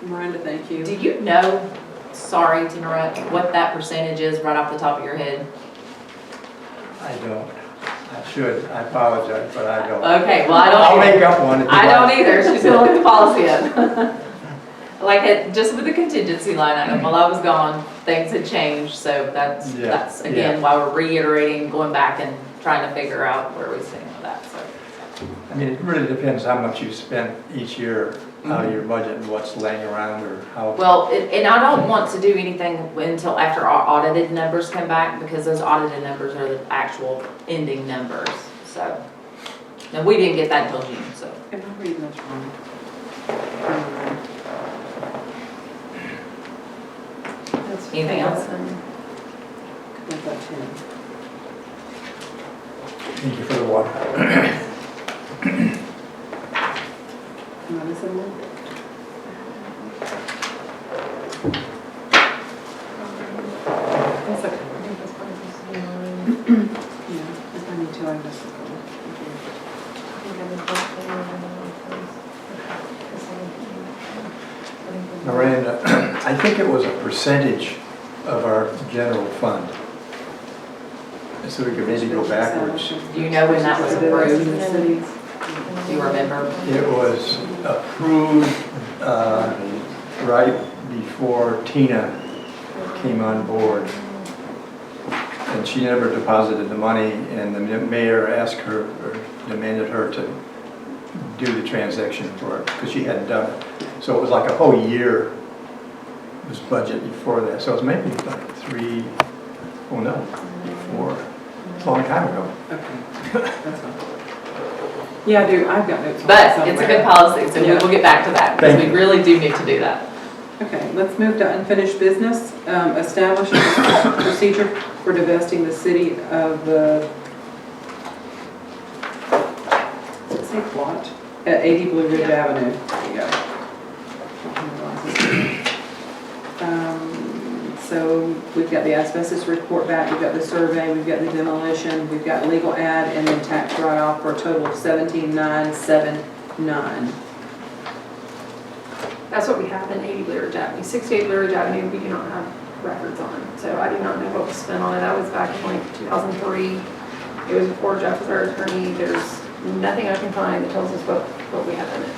Miranda, thank you. Do you know, sorry to interrupt, what that percentage is right off the top of your head? I don't. I should. I apologize, but I don't. Okay, well, I don't. I'll make up one. if you I don't like. either, she's gonna look at the policy up. Like, just with the contingency line item, while I was gone, things had changed, so that's, Yeah, again, why we're reiterating, going back and trying to figure out where we stand with that, so. I mean, it really depends how much you spend each year out of your budget and what's laying around or how. Well, and I don't want to do anything until after our audited numbers come back, because those audited numbers are the actual ending numbers, so. And we didn't get that until June, so. Am I reading this wrong? Anything else? I've got 10. Thank you for the water. Am I missing one? That's okay. Yeah, if I need to, I just look over. Miranda, I think it was a percentage of our general fund. So we could maybe go backwards. Do you know when that was approved? Do you remember? It was approved right before Tina came on board. And she never deposited the money, and the mayor asked her, or demanded her to do the transaction for it, because she hadn't done it. So it was like a whole year was budget before that. So it was maybe like 3, oh no, 4. It's a long time ago. Okay, that's fine. Yeah, I do, I've got notes on that But it's a somewhere. good policy, so we will get back to that, because we really do need to do that. Okay, let's move to unfinished business. Establish a procedure for divesting the city of the, does it say plot? At 80 Blue Ridge Avenue. There you go. So we've got the asbestos report back, we've got the survey, we've got the demolition, we've got legal ad, and then tax write-off for a total of 17,979. That's what we have in 80 Blue Ridge Avenue. 68 Blue Ridge Avenue, we do not have records on. So I do not know what was spent on it. That was back in like 2003. It was before Jeff was our attorney. There's nothing I can find that tells us what we have in it.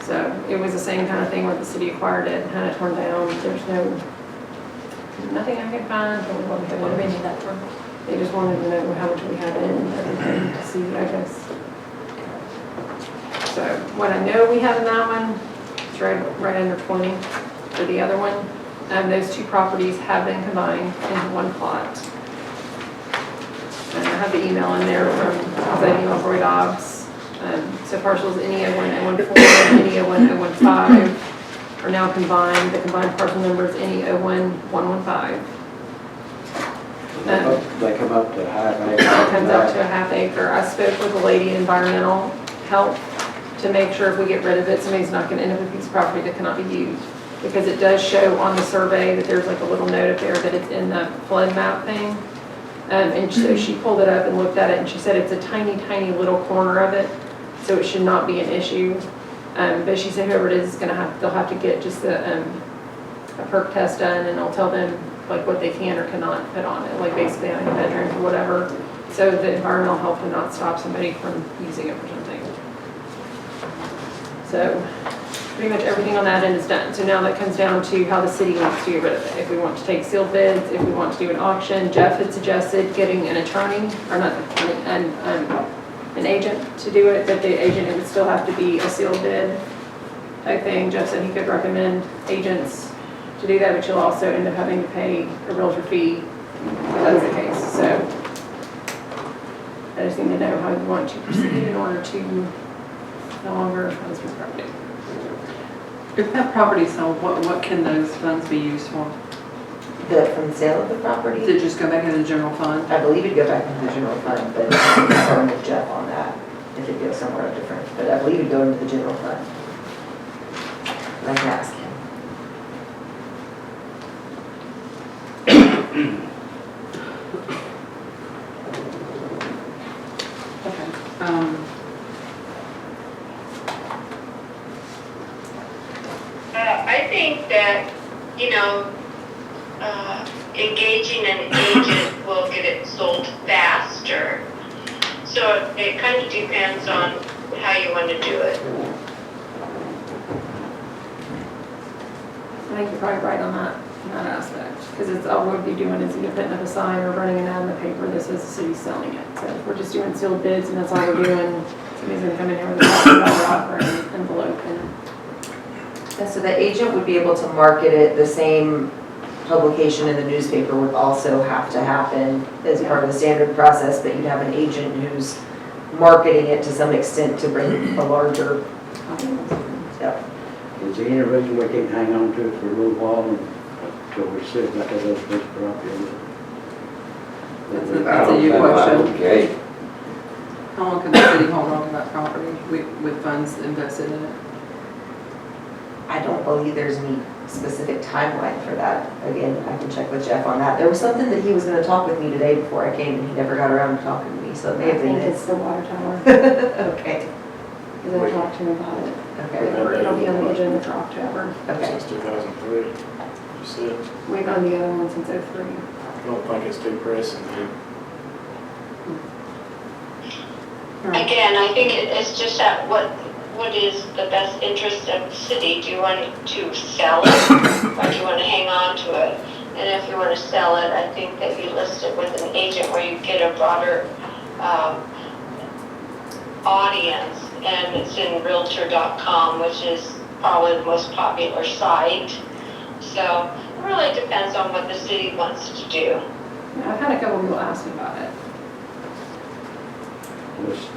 So it was the same kind of thing when the city acquired it and had it torn down. There's nothing I can find. What do they need that for? They just wanted to know how much we had in and everything to see, I guess. So what I know we have in that one, it's right under 20. For the other one, those two properties have been combined into one plot. And I have the email in there from the email Roy Dobbs. So parcels NE01, N14, NE01, 015 are now combined. The combined parcel number is NE01, 115. They come up to half acre. It comes up to a half acre. I spoke with a lady in environmental health to make sure if we get rid of it, somebody's not going to end up with a piece of property that cannot be used. Because it does show on the survey that there's like a little note up there that it's in the flood map thing. And so she pulled it up and looked at it, and she said it's a tiny, tiny little corner of it, so it should not be an issue. But she said whoever it is going to have, they'll have to get just a perk test done, and I'll tell them like what they can or cannot put on it, like basically on a bedroom or whatever, so the environmental health would not stop somebody from using it for something. So pretty much everything on that end is done. So now that comes down to how the city wants to get rid of it. If we want to take sealed bids, if we want to do an auction. Jeff had suggested getting an attorney, or not an agent to do it, but the agent, it would still have to be a sealed bid type thing. Jeff said he could recommend agents to do that, but you'll also end up having to pay a realtor fee if that's the case. So I just need to know how you want to proceed in order to no longer have this property. If that property is sold, what can those funds be used for? From the sale of the property? Did it just go back into the general fund? I believe it'd go back into the general fund, but I'm concerned with Jeff on that, if it goes somewhere different. But I believe it'd go into the general fund. I can ask him. Okay. I think that, engaging an agent will get it sold faster. So it kind of depends on how you want to do it. I think you're probably right on that aspect, because it's all we'll be doing is either putting up a sign or running an ad in the paper that says the city's selling it. So if we're just doing sealed bids and that's all we're doing, somebody's gonna come in here with a $1,000 offer and envelope and. And so the agent would be able to market it, the same publication in the newspaper would also have to happen as part of the standard process, but you'd have an agent who's marketing it to some extent to bring a larger, yep. Is there any reason we can't hang on to it for a little while until we see like that other piece of property? That's a you question. Okay. How long can the city hold on to that property with funds invested in it? I don't believe there's any specific timeline for that. Again, I can check with Jeff on that. There was something that he was gonna talk with me today before I came, and he never got around to talking to me, so it may have been it's this. the water tower, Okay, because I talked to him about it. okay, It'll be on the agenda for October. okay. Since 2003, you said. We've done the other one since '03. I don't think it's too pressing, dude. Again, I think it's just that what is the best interest of the city? Do you want to sell it or do you want to hang on to it? And if you want to sell it, I think that you list it with an agent where you get a broader audience, and it's in realtor.com, which is probably the most popular site. So it really depends on what the city wants to do. Yeah, I've had a couple people ask me about it. Just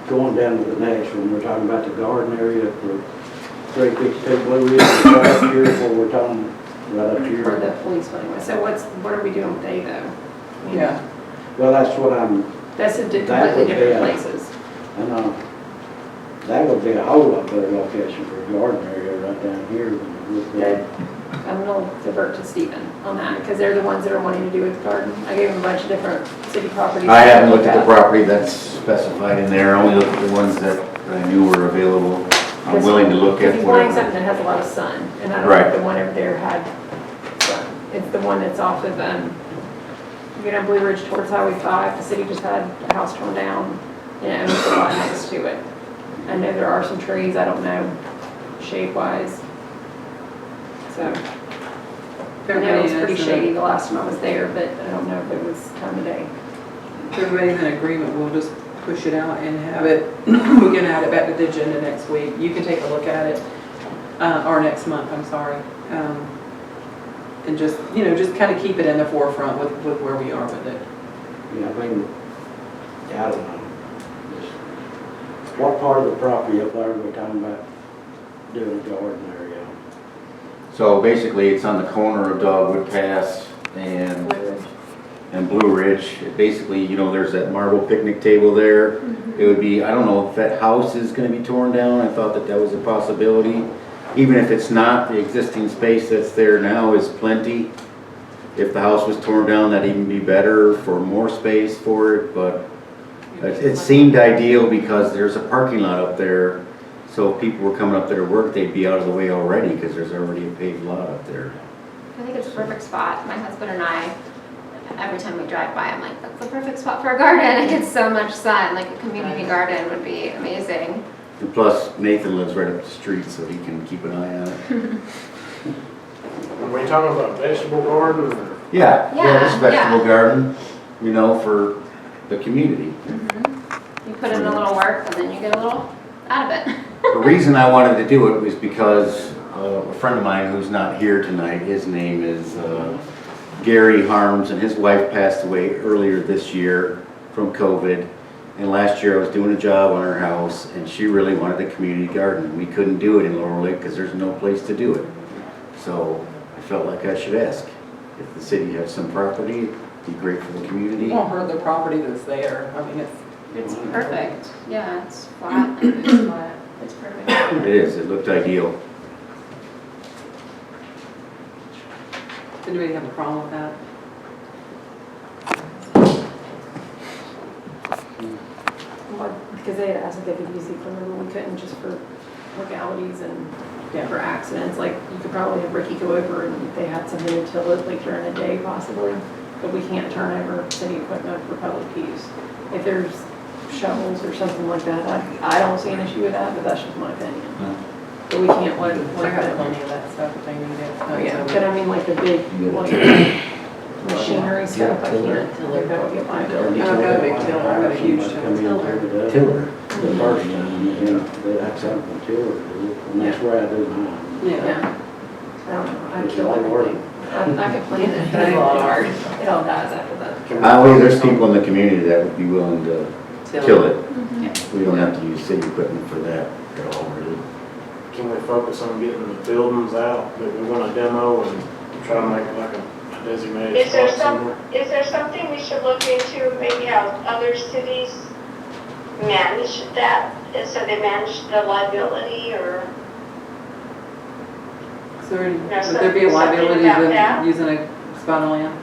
going down to the next one, we're talking about the garden area for 352 Blue Ridge, right up here, where we're talking right up For here. the police anyway. So what are we doing with A though? I mean, Yeah. Well, that's what I'm, That's a That completely would be different a- places. I know, that would be a whole lot better location for a garden area right down here than it would be. Okay. I'm gonna divert to Stephen on that, because they're the ones that are wanting to do with the garden. I gave them a bunch of different city properties. I haven't looked at the property that's specified in there, I only looked at the ones that I knew were available. I'm willing to look Because at he's wanting whatever. something that has a lot of sun, and I don't Right. think the one over there had sun. It's the one that's off of, Blue Ridge towards Highway 5. The city just had a house torn down, and it owns a lot next to it. I know there are some trees, I don't know shape-wise. So, I know it was pretty shady the last time I was there, but I don't know if it was time of day. If everybody's in agreement, we'll just push it out and have it, we can add it back to the agenda next week. You can take a look at it, or next month, I'm sorry. And just, just kind of keep it in the forefront with where we are with it. Yeah, I mean, I don't know. Just, what part of the property up there are we talking about doing a garden area? So basically, it's on the corner of Dogwood Pass and Blue Ridge. Basically, there's that marble picnic table there. It would be, I don't know if that house is gonna be torn down. I thought that was a possibility. Even if it's not, the existing space that's there now is plenty. If the house was torn down, that'd even be better for more space for it, but it seemed ideal because there's a parking lot up there. So if people were coming up there to work, they'd be out of the way already because there's already a paved lot up there. I think it's a perfect spot. My husband and I, every time we drive by, I'm like, that's the perfect spot for a garden. It gets so much sun. Like a community garden would be amazing. And plus, Nathan lives right up the street, so he can keep an eye on it. Are we talking about vegetable garden or? Yeah, Yeah, it's vegetable garden, for the community. You put in a little work and then you get a little out of it. The reason I wanted to do it was because a friend of mine who's not here tonight, his name is Gary Harms, and his wife passed away earlier this year from COVID. And last year I was doing a job on her house, and she really wanted a community garden. We couldn't do it in Laurel Lake because there's no place to do it. So I felt like I should ask. if the city has some property, it'd be great for the community. It won't hurt the property that's there. I mean, It's perfect. Yeah, it's flat. It's flat. It's perfect. It is, it looked ideal. does anybody have a problem with that? Well, because they had asked if they could use the equipment, but we couldn't just for legalities and for accidents. Like, you could probably have Ricky go over and if they had something to till it, like during the day possibly. But we can't turn over city equipment for public use. If there's shovels or something like that, I don't see an issue with that, but that's just my opinion. But we can't let I got plenty of that stuff if they need it. Oh, yeah, but I mean, like the big, like, machinery stuff, I can't, like, that would be a liability. I've got a big tiller, I've got a huge tiller. Tiller. The first time, they have something to tiller, and that's where I do mine. Yeah. I don't know, I'd kill everything. I could plan it, but It's a lot of hard. It all dies after that. I believe there's people in the community that would be willing to till it. Mhm. We don't have to use city equipment for that at all, really. Can we focus on getting the buildings out that we want to demo and try to make like a designated Is there spot somewhere? is there something we should look into, maybe how other cities manage that? And so they manage the liability or? So would There's there be a something liability about with that? using a spot of land?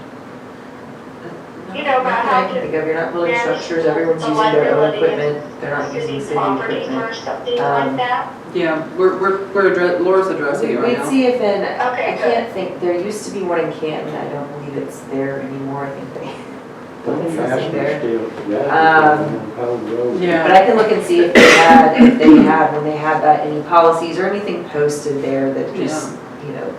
You know, about I how can to think of, you're not building manage structures, everyone's the using their own liability of equipment, they're not using city property equipment. or something Um, like that? Yeah, Laura's addressing it right We'd now. see if in, Okay, I can't think, there used to be one in Canton, I don't believe it's there anymore, I think they put Don't something there. Road. Yeah. But I can look and see if they had, when they had that, any policies or anything posted there that just,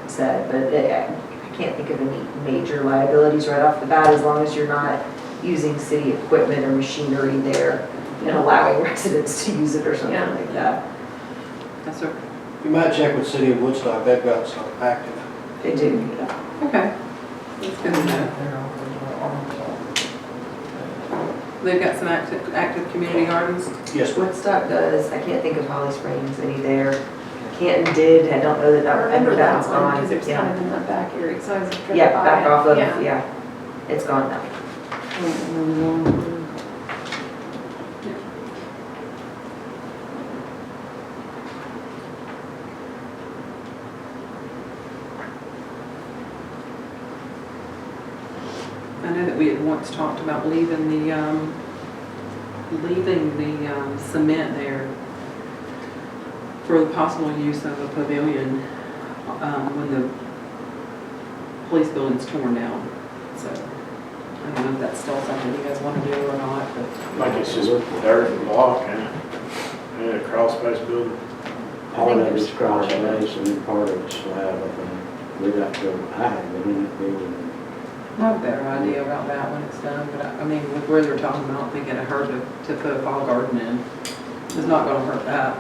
said, but I can't think of any major liabilities right off the bat, as long as you're not using city equipment or machinery there and allowing residents to use it or something Yeah. like that. Yes, sir. You might check with City of Woodstock, they've got some active. They do. Okay. That's good to know. They've got some active community gardens. Yes, ma'am. Woodstock does, I can't think of Holly Springs any there. Canton did, I don't know that I remember that one's one, gone. because it was Yeah. kind of in that back area, so I was trying Yeah, to buy back it. off of, Yeah. yeah, it's gone now. I know that we had once talked about leaving the cement there for the possible use of a pavilion when the police building's torn down. So I don't know if that's still something you guys want to do or not, but Like it's just dirt and block and a crawl space building. Part of it's crawl space and part of it's slab, I think. We got to go, I haven't been in that building. I have a better idea about that when it's done. But I mean, with where they're talking about, I don't think it'd hurt to put a fall garden in. It's not going to hurt that.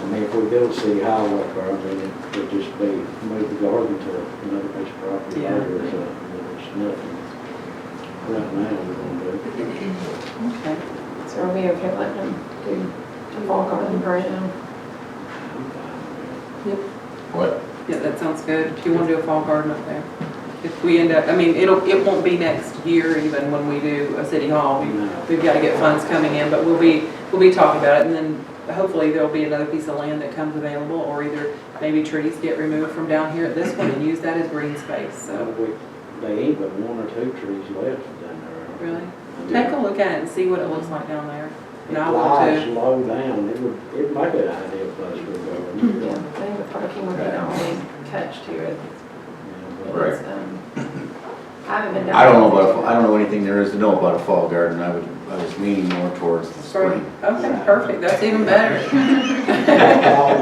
I mean, if we build City Hall up there, I mean, it would just be, move the garden to another piece of property Yeah. later or something, but it's nothing. Right now, we're gonna do. Okay. So are we okay letting them do the fall garden right now? What? Yeah, that sounds good. If you want to do a fall garden up there. If we end up, I mean, it won't be next year even when we do a city hall. We've got to get funds coming in, but we'll be talking about it, and then hopefully there'll be another piece of land that comes available, or either maybe trees get removed from down here at this one and use that as green space, so. They ain't but one or two trees left down there. Really? Take a look at it and see what it looks like down there. And I It will lies too. low down, it might be an ideal place for a garden. Yeah, I think the parking would be the only catch to it. Right. It's, I haven't been down. I don't know anything there is to know about a fall garden. I was leaning more towards the spring. Okay, perfect. That's even better.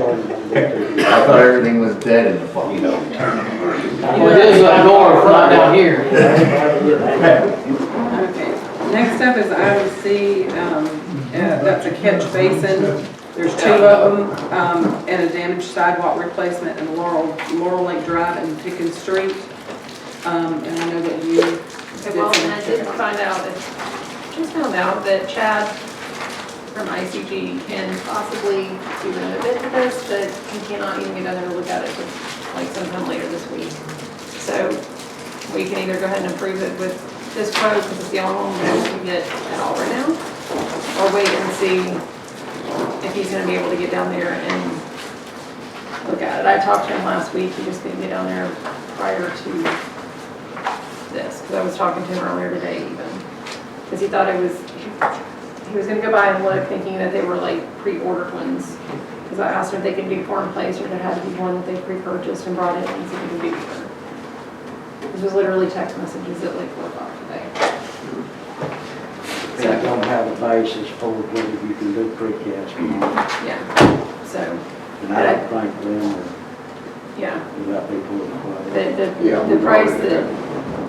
I thought everything was dead in the fall. Well, it is up north, not down here. Okay. Next up is item C. That's a catch basin. There's two of them, and a damaged sidewalk replacement in Laurel Lake Drive and Pickens Street. And I know that you Okay, well, and I did find out that Chad from ICG can possibly do an bit to this, but he cannot even get under to look at it like sometime later this week. So we can either go ahead and approve it with this quote, because it's the only one we can get at all right now, or wait and see if he's gonna be able to get down there and look at it. I talked to him last week, he just couldn't get down there prior to this, because I was talking to him earlier today even. Because he thought it was, he was gonna go by and look, thinking that they were like pre-ordered ones. Because I asked him if they can do four in place, or if it had to be one that they pre-purchased and brought in, and he said we can do either. This was literally text messages at like 4 o'clock today. If you don't have a basis for whether you can do precast or not. Yeah, so, And I don't think them yeah. or let people in The price that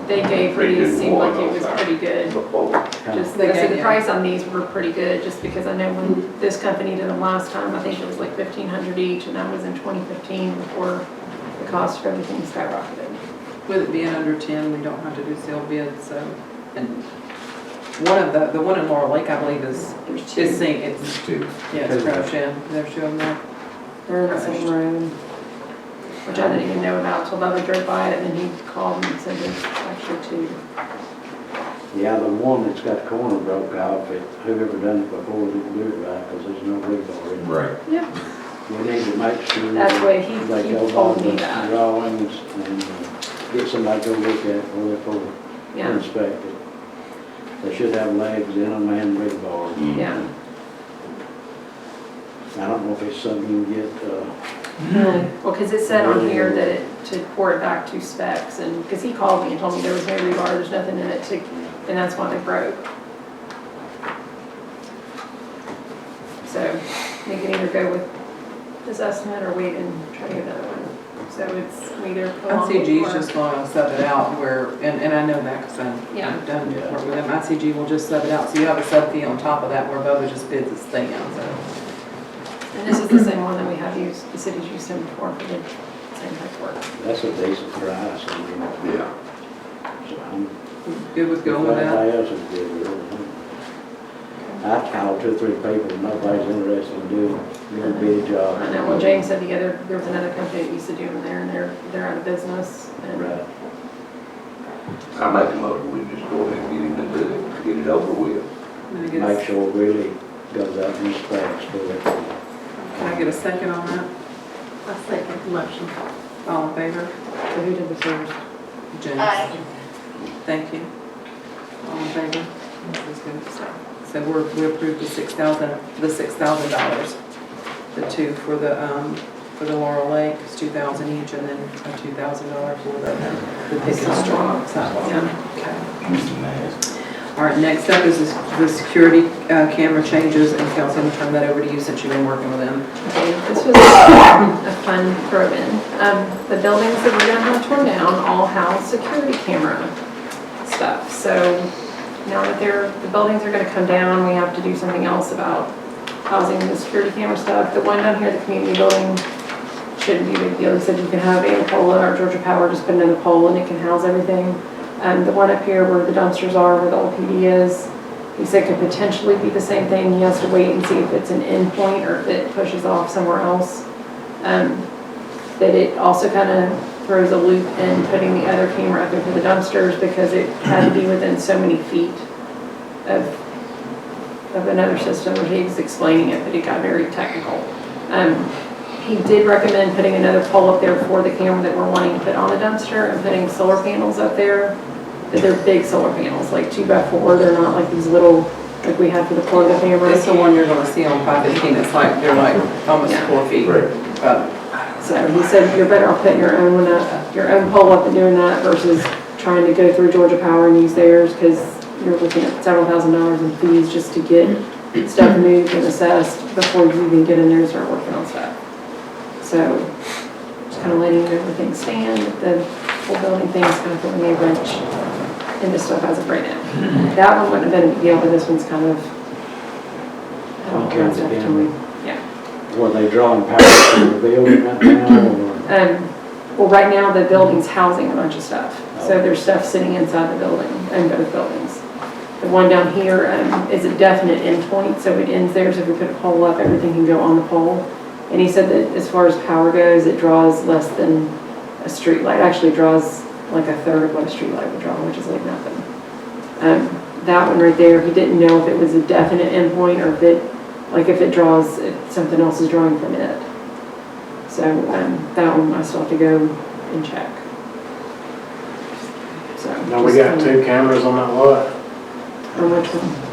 they gave for these seemed like it was pretty good. Just, I said the price on these were pretty good, just because I know when this company did them last time, I think it was like $1,500 each, and that was in 2015 before the cost of everything skyrocketed. With it being under 10, we don't have to do sealed bids, so. And one of the one in Laurel Lake, I believe, is St. It's two. Yeah, it's Crouch Inn. There's two of them there. They're in the same room, which I didn't even know about till Bubba drove by it, and then he called me and said there's actually two. Yeah, the one that's got the corner broke off, whoever done it before didn't do it right, because there's no rebar in it. Right. Yeah. We need to make sure. That's what he they go told by me the that. Drawings and get somebody to go look at it before Yeah, inspect it. They should have legs in them and rebar. yeah. I don't know if it's something you can get, Well, because it said on here that to pour it back to specs, and, because he called me and told me there was no rebar, there's nothing in it to, and that's why they broke. So, we can either go with this estimate or wait and try to get another one. So it's either. ICG's just gonna sub it out where, and I know that because Yeah. I've done work with them. ICG will just sub it out, so you have a sub fee on top of that where Bubba just bids his thing out, so. And this is the same one that we have used, the city's used him before for the same type of work. that's a decent price, I mean. Yeah. So I'm. Good with going with that? Everybody else is good with it. I've called 2 or 3 people, and nobody's interested in doing a bid job. I know, well, James said the other, there was another company that used to do them there, and they're out of business. And Right. I make a motion, we just go ahead and get him to do it, get it over with. Make sure it really goes out in specs for it. Can I get a second on that? I second the motion. All in favor? So who did the first? James? Aye. Thank you. All in favor? That was good. So we approved the $6,000. The two for the Laurel Lake, it's $2,000 each, and then a $2,000 for the Pickens St. sidewalk. Okay. All right, next up is the security camera changes, and Kelsey, I'm gonna turn that over to you since you've been working with them. Okay, this was a fun throw-in. The buildings that we're gonna have torn down all house security camera stuff. So now that the buildings are gonna come down, we have to do something else about housing the security camera stuff. The one down here, the community building, shouldn't be a big deal. They said you can have a pole or Georgia Power, just put another pole and it can house everything. The one up here where the dumpsters are, where the old PD is, he said could potentially be the same thing. He has to wait and see if it's an end point or if it pushes off somewhere else. That it also kind of throws a loop in putting the other camera up there for the dumpsters, because it had to be within so many feet of another system, where he was explaining it, but it got very technical. He did recommend putting another pole up there for the camera that we're wanting to put on the dumpster, and putting solar panels up there. But they're big solar panels, like 2x4. They're not like these little, like we have for the portable cameras. It's the one you're gonna see on 515, it's like, they're like almost 4 feet. So he said you're better off putting your own one up, your own pole up and doing that, versus trying to go through Georgia Power and use theirs, because you're looking at several $1,000s in fees just to get stuff moved and assessed before you even get in there and start working on stuff. So just kind of letting everything stand. The whole building thing is kind of throwing a wrench into stuff as of right now. That one wouldn't have been a big deal, but this one's kind of, yeah. Were they drawing power from the building right now, or? Well, right now the building's housing a bunch of stuff. So there's stuff sitting inside the building, in both buildings. The one down here is a definite endpoint, so it ends there. So if we put a pole up, everything can go on the pole. And he said that as far as power goes, it draws less than a street light. Actually draws like a third of what a street light would draw, which is like nothing. That one right there, he didn't know if it was a definite endpoint or if it, like if it draws, if something else is drawing from it. So that one I still have to go and check. So Now we got 2 cameras on that lot, on which one?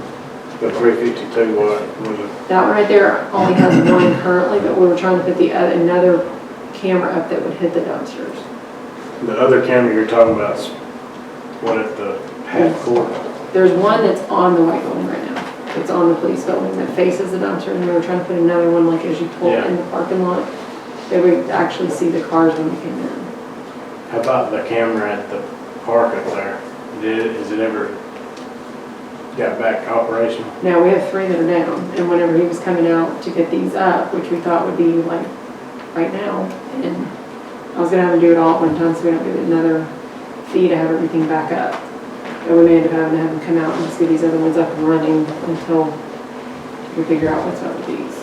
the 352 watt, was it? That one right there only has one currently, but we were trying to put the another camera up that would hit the dumpsters. The other camera you're talking about is what, at the half court? There's one that's on the white building right now. It's on the police building that faces the dumpster, and we were trying to put another one like as you pull in the parking lot, that we actually see the cars when they came in. How about the camera at the park up there? Is it ever got back operational? Now, we have 3 that are down, and whenever he was coming out to get these up, which we thought would be like right now, and I was gonna have him do it all at one time so we don't get another fee to have everything back up. But we may end up having to have him come out and just get these other ones up and running until we figure out what's up with these.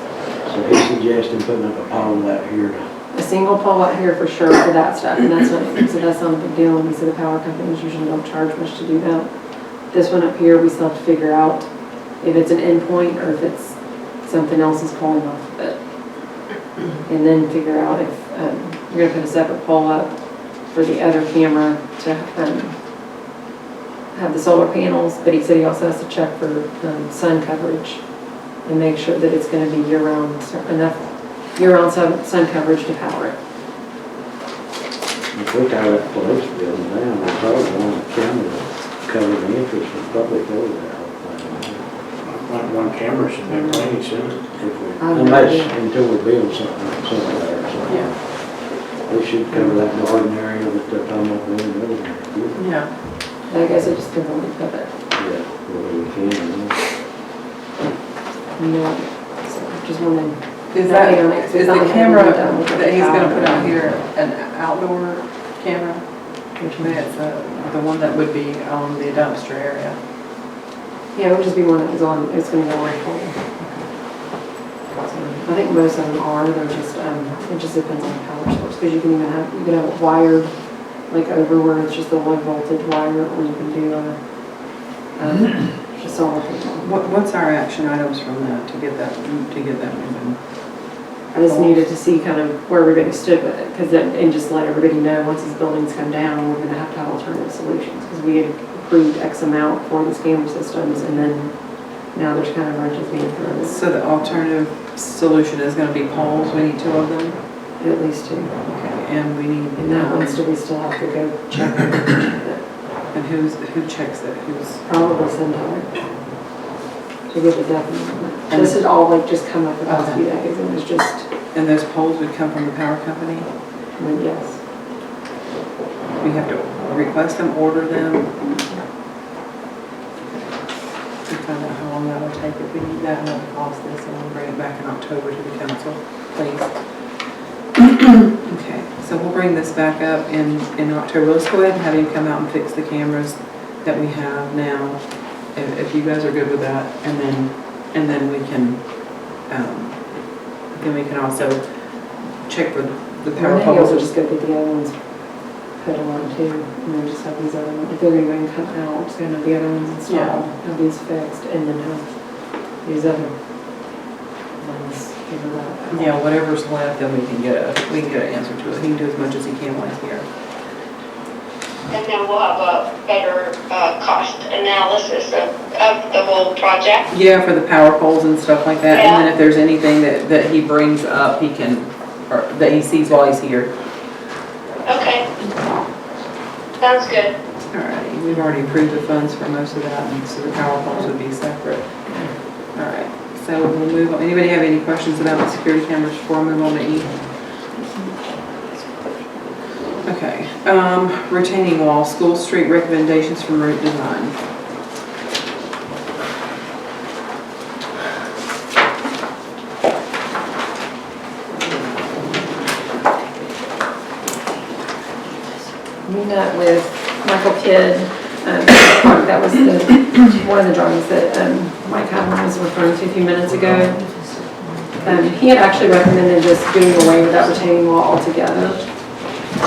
So he's suggesting putting up a pole out here to. A single pole out here for sure for that stuff, and that's not, so that's not a big deal, and we said the power companies usually don't charge much to do that. This one up here, we still have to figure out if it's an endpoint or if it's something else is pulling off of it. And then figure out if, we're gonna put a separate pole up for the other camera to, have the solar panels, but he said he also has to check for, sun coverage and make sure that it's gonna be year-round, enough year-round sun coverage to power it. If we tear that police building down, we probably want the camera to cover the entrance and public over there. Like one camera should be plenty, shouldn't it? Unless, until we build something there or something. Yeah. We should cover that garden area that they're talking about doing the other area. Yeah. I guess it just depends on the pivot. Yeah, well, we can, No, so just wanted. Is the camera that he's gonna put out here an outdoor camera? Which means the one that would be on the dumpster area? Yeah, it would just be one that was on, it's gonna go on full. I think most of them are, they're just, it just depends on the power source, because you can even have, you can have it wired, like over where it's just a low voltage wire, or you can do just solar panel. What's our action items from that to get that moving? I just needed to see kind of where everybody stood with it, because and just let everybody know once these buildings come down, we're gonna have to have alternative solutions, because we had approved X amount for these camera systems, and then now there's kind of wrenches being thrown. So the alternative solution is gonna be poles, we need 2 of them? At least 2. Okay, and we need. And that one still, we still have to go check it. And who checks it? Who's? Probably sometime. To get the definite. And this had all like just come up the past few days, and it was just. And those poles would come from the power company? Yes. We have to request them, order them? To find out how long that will take. If we need that, and what will cost this, and we'll bring it back in October to the council, please. Okay, so we'll bring this back up in October. Let's go ahead and have him come out and fix the cameras that we have now, if you guys are good with that, and then we can also check for the power I think also poles. just go get the other ones put on too, and then just have these other ones. If they're gonna go and cut out, just gonna have the other ones installed, have these fixed, and then have these other ones figured out. Yeah, whatever's left, then we can get an answer to it. He can do as much as he can while he's here. And then we'll have a better cost analysis of the whole project. Yeah, for the power poles and stuff like that. Yeah. And then if there's anything that he brings up, he can, or that he sees while he's here. Okay. Sounds good. Alrighty, we've already approved the funds for most of that, and so the power poles would be separate. Alright, so we'll move on. Anybody have any questions about the security cameras before we move on to E? Okay, retaining wall, School Street recommendations from route design. We met with Michael Kidd, that was one of the drawings that Mike Hadlin was referring to a few minutes ago. He had actually recommended just doing away with that retaining wall altogether.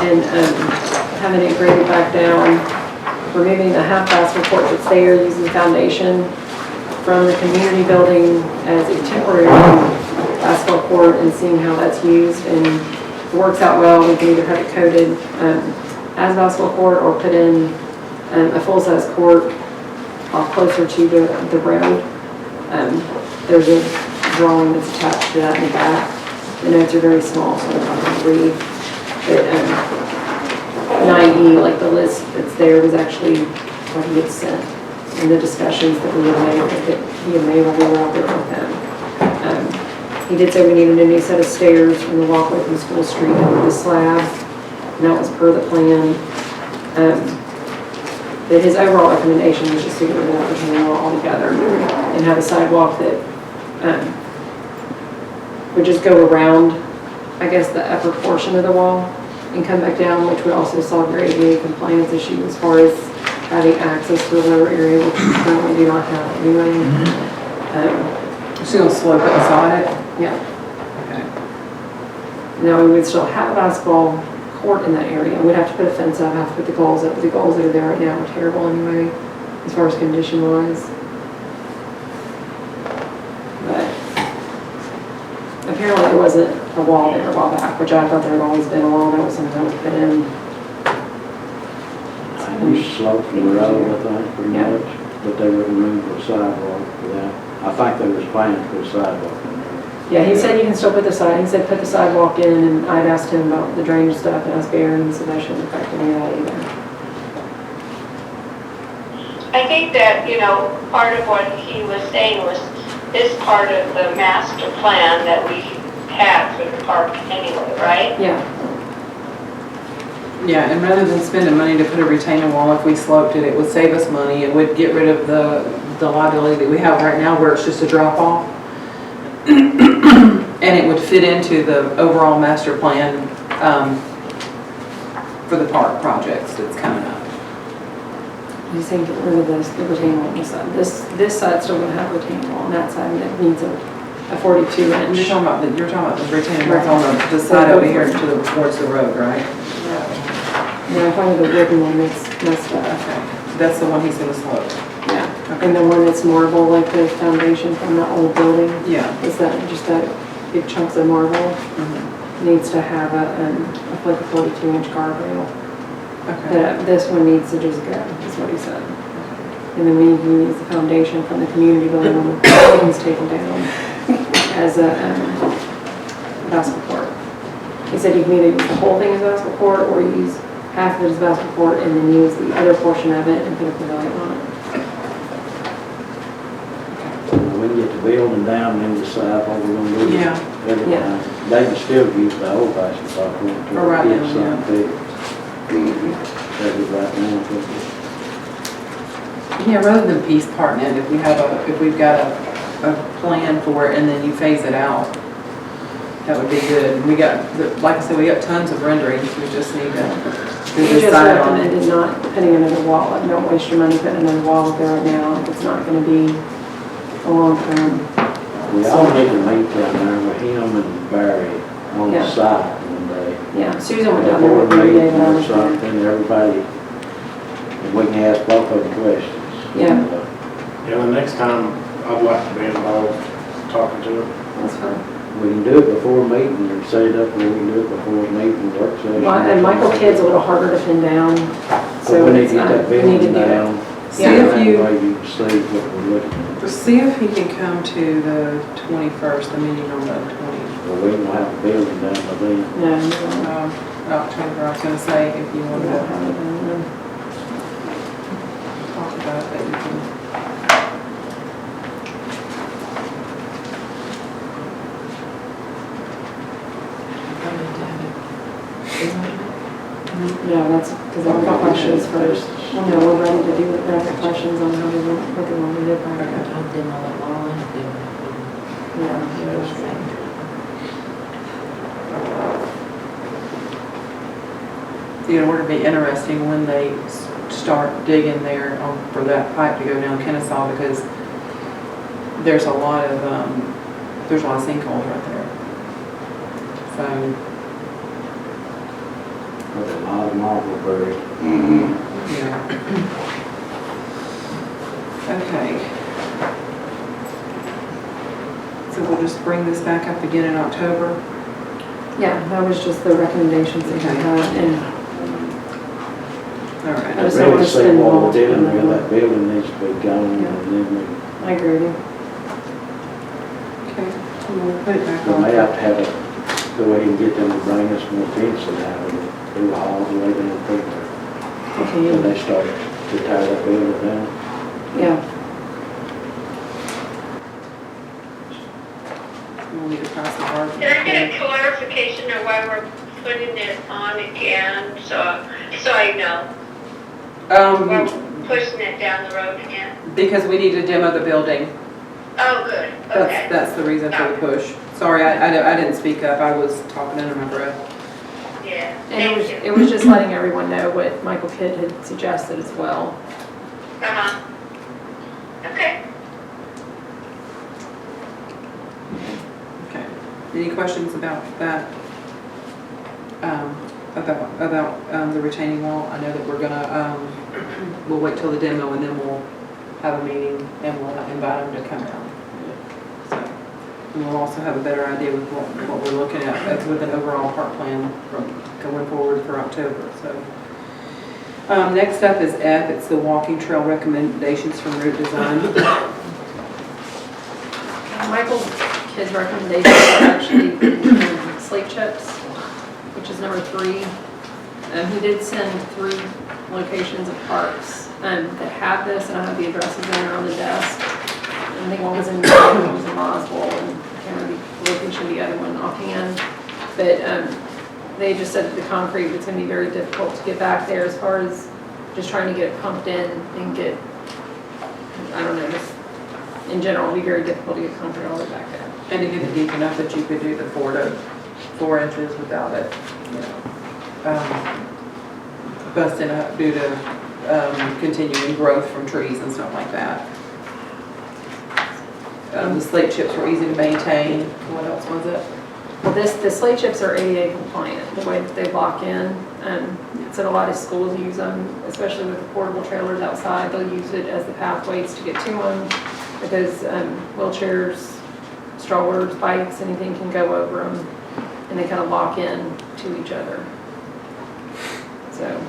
and having it graded back down, removing the half basketball court that's there, using the foundation from the community building as a temporary basketball court and seeing how that's used. And if it works out well, we can either have it coated as a basketball court or put in a full-size court off closer to the road. There's a drawing that's attached to that in the back. The notes are very small, so I'm not going to read. But 9E, like the list that's there, was actually what he had sent in the discussions that we had made, that he had made when we were out there with him. He did say we needed a new set of stairs from the walkway from School Street over the slab, and that was per the plan. That his overall recommendation was just to get rid of that retaining wall altogether and have a sidewalk that would just go around, I guess, the upper portion of the wall and come back down, which would also solve your ADA compliance issue as far as having access to the lower area, which we currently do not have anyway. So you'll slope it beside it? Yeah. Okay. Now, we would still have a basketball court in that area. We'd have to put a fence up, have to put the goals up. The goals that are there right now are terrible anyway, as far as condition wise. But apparently there wasn't a wall there a while back, which I thought there had always been a wall that was sometimes put in. We sloped the road, I think, pretty Yeah. much, but they wouldn't move the sidewalk for that. I think there was plans to put a sidewalk in there. Yeah, he said you can still put the he said put the sidewalk in, and I'd asked him about the drainage stuff, and asked Darrin, and he said that shouldn't affect any of that either. I think that, part of what he was saying was this part of the master plan that we have for the park anyway, right? Yeah. Yeah, and rather than spending money to put a retaining wall, if we sloped it, it would save us money. It would get rid of the liability that we have right now where it's just a drop off. And it would fit into the overall master plan for the park projects that's coming up. He's saying get rid of this, the retaining wall on this side. This side's still gonna have retaining wall on that side, and it needs a 42 And inch. you're talking about the retaining walls on the side over here towards the road, right? Yeah, I'm talking about the wooden one that's messed up. Okay. That's the one he's gonna slope. Yeah, and the one that's marble, like the foundation from the old building, Yeah. is that just that big chunks of marble, needs to have like a 42-inch guardrail. Okay. This one needs to just go, is what he said. And then we use the foundation from the community building when the building's taken down as a basketball court. He said you can either use the whole thing as a basketball court or use half of it as a basketball court and then use the other portion of it and put a pavilion on it. We can get the building down and then decide what we're gonna do. Yeah. Everything. They can still use the old basketball court to Right get now, something big. That's right now. Yeah, rather than piece parting it, if we've got a plan for it and then you phase it out, that would be good. We got, like I said, we got tons of renderings. We just need to He just decide on it. recommended not putting another wall up. Don't waste your money putting another wall up there right now if it's not gonna be a long term. We all need to meet down there with him and Barry on the Yeah. site one day. Yeah, Susan went down there with me Before today, meeting but I or was there. something, everybody, and we can ask both of them questions. Yeah. Yeah, the next time, I'd like to be involved talking to him. That's fine. We can do it before a meeting or set it up where we can do it before a meeting, work session. And Michael Kidd's a little harder to pin down, So so we need it's, to get that we need to building do it. down. See Yeah. if That you, way you can see what we're looking at. see if he can come to the 21st, the meeting on the 20th. Well, we don't have the building down by then. No, we don't. October, I was gonna say, if you We wanted don't to have it done. talk about it, you can. No, that's, because I've got questions first. Well, no, we're ready to do it, but I've got questions on how we want, what they want to do. Yeah. You know, it'd be interesting when they start digging there for that pipe to go down Kennesaw, because there's a lot of sinkholes right there. So Put a lot of marble buried. Yeah. Okay. So we'll just bring this back up again in October? Yeah, that was just the recommendations that I had, and All right. I just don't want to Say spend what more we did, and time. that building needs to be gone, Yeah. and then I agree with you. Okay, we'll put it back we on. may have to have it, go ahead and get them to bring us more fencing out of it, through all the way down through there. Okay, When they start to tear that building down. yeah. We'll need to pass the bar. Can I get a clarification of why we're putting it on again, so I know? We're pushing it down the road again? Because we need to demo the building. Oh, good, okay. That's the reason for the push. Sorry, I didn't speak up. I was talking under my breath. Yeah, And thank you. it was just letting everyone know what Michael Kidd had suggested as well. Uh-huh. Okay. Okay. Any questions about that? About the retaining wall? I know that we're gonna, we'll wait till the demo and then we'll have a meeting and we'll invite them to come down. So, and we'll also have a better idea with what we're looking at as with an overall park plan from going forward for October, so. Next up is F, it's the walking trail recommendations from route design. Michael Kidd's recommendations are actually slate chips, which is number 3. He did send 3 locations of parks that have this, and I have the addresses in there on the desk. I think one was in Millage, one was in Roswell, and I can't remember the location of the other one offhand. But they just said that the concrete, it's going to be very difficult to get back there as far as just trying to get it pumped in and get, I don't know, just in general, it'll be very difficult to get concrete all the way back there. And to get it deep enough that you could do the 4 inches without it, you know, busting up due to continuing growth from trees and stuff like that. The slate chips were easy to maintain. What else was it? Well, the slate chips are ADA compliant, the way that they lock in. So a lot of schools use them, especially with the portable trailers outside. They'll use it as the pathways to get to them because wheelchairs, strollers, bikes, anything can go over them, and they kind of lock in to each other. So.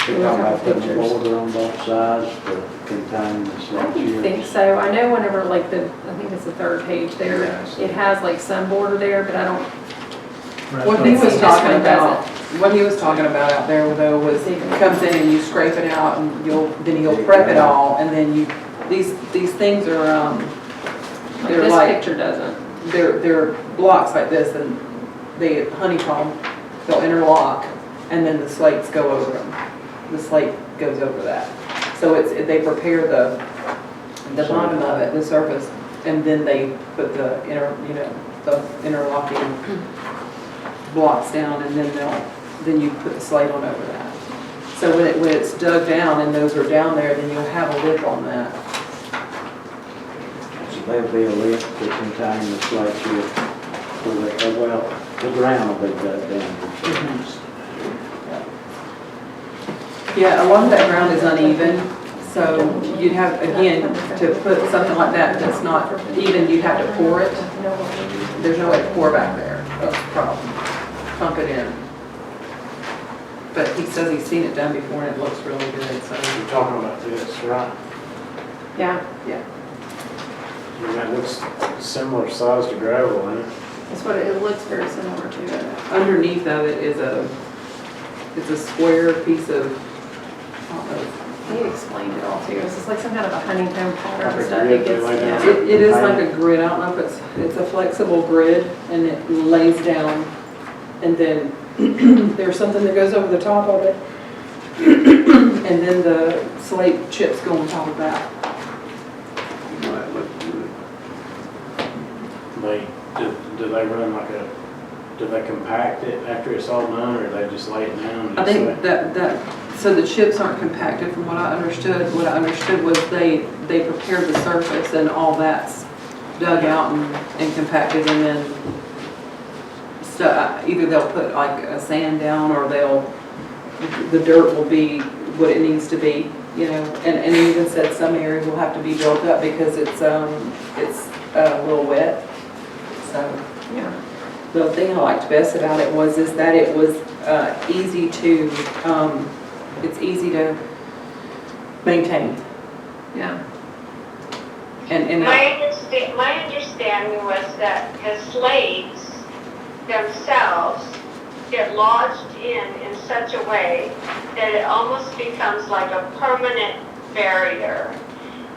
You're talking about putting a border on both sides to contain the I slate don't chips. think so. I know whenever like I think it's the 3rd page there, it has like some border there, but I don't. What he was This talking one about, what he was talking about out there though was it comes in and you scrape it out and then you'll prep it all and then these things are, they're This like, picture doesn't. they're blocks like this and they honeycomb, they'll interlock and then the slates go over them. The slate goes over that. So they prepare the bottom of it, the surface, and then they put the the interlocking blocks down, and then you put the slate on over that. So when it's dug down and those are down there, then you'll have a lip on that. So there'll be a lip to contain the slate chips. Well, the ground will be dug down. Yeah, a lot of that ground is uneven, so you'd have, again, to put something like that that's not even, you'd have to pour it. There's no way to pour back there. That's the problem. Pump it in. But he says he's seen it done before and it looks really good, so. You're talking about this, right? Yeah, I mean, that looks similar size to gravel, isn't it? that's what it looks very similar to. Underneath of it is it's a square piece of, I don't know. He explained it all too. It's just like some kind of a honeycomb pattern Like a stuff. grid It they gets, lay down. yeah. It is like a grid, I don't know if it's a flexible grid and it lays down and then there's something that goes over the top of it and then the slate chips go on top of that. Do they run like do they compact it after it's all done, or they just lay it down? And I just think so the chips aren't compacted from what I understood. What I understood was they prepared the surface and all that's dug out and compacted and then either they'll put like a sand down or the dirt will be what it needs to be, you know, and he even said some areas will have to be built up because it's a little wet, so. Yeah. The thing I liked best about it was that it was easy to, it's easy to maintain. Yeah. And My understanding was that the slates themselves get lodged in such a way that it almost becomes like a permanent barrier.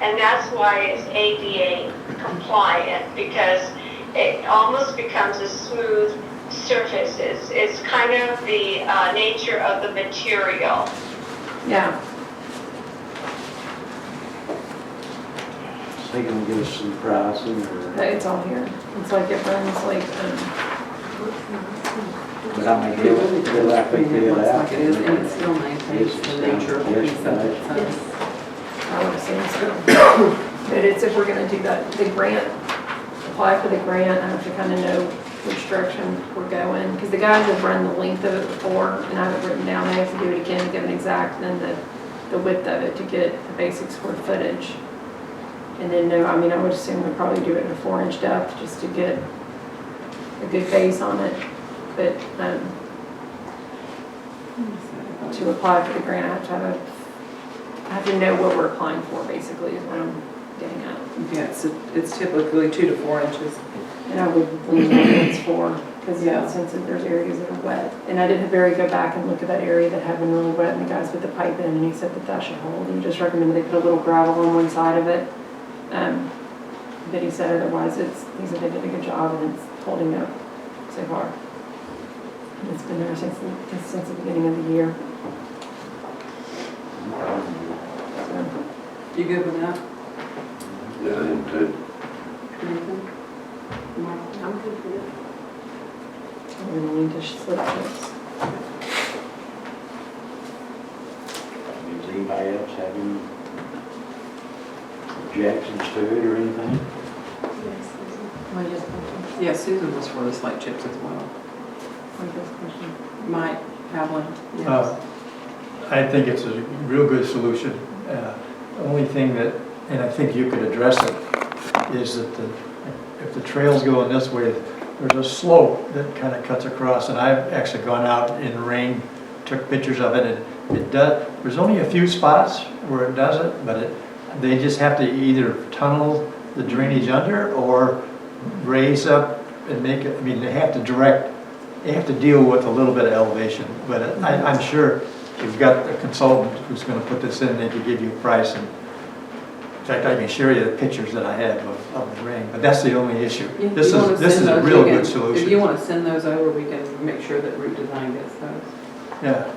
And that's why it's ADA compliant, because it almost becomes a smooth surface. It's kind of the nature of the material. Yeah. So you can give us some pricing or, It's all here. It's like it runs like, but I mean, they'll have to figure it out. like it is, and it still maintains the nature of the piece of it. So. I would assume so. But it's, if we're gonna do that, the grant, apply for the grant, I have to kind of know which direction we're going. Because the guys have run the length of it before, and I have it written down. I have to do it again to give an exact, and then the width of it to get the basic square footage. And then, no, I mean, I would assume we'd probably do it in a 4-inch depth just to get a good base on it. But to apply for the grant, I have to know what we're applying for, basically, is what I'm getting at. Yeah, it's typically 2 to 4 inches. And I would lean it's 4, because since there's areas that are wet. And I did Barry go back and look at that area that had been really wet, and the guys put the pipe in, and he said that should hold. He just recommended they put a little gravel on one side of it. But he said otherwise he said they did a good job, and it's holding up so far. And it's been there since the beginning of the year. So, You good with that? Yeah, I am too. I'm good with it. we're going to lean to slip chips. Does anybody else have any objections to it or anything? Yeah, Susan was for the slate chips as well. Mike Havlin, yes. I think it's a real good solution. The only thing that, and I think you could address it, is that if the trails go in this way, there's a slope that kind of cuts across, and I've actually gone out in the rain, took pictures of it, and it does, there's only a few spots where it does it, but they just have to either tunnel the drainage under or raise up and make it, I mean, they have to deal with a little bit of elevation, but I'm sure you've got a consultant who's going to put this in, they could give you a price. And in fact, I can show you the pictures that I have of the rain, but that's the only issue. Yeah, this is a real good solution. If you want to send those over, we can make sure that Route Design gets those. Yeah.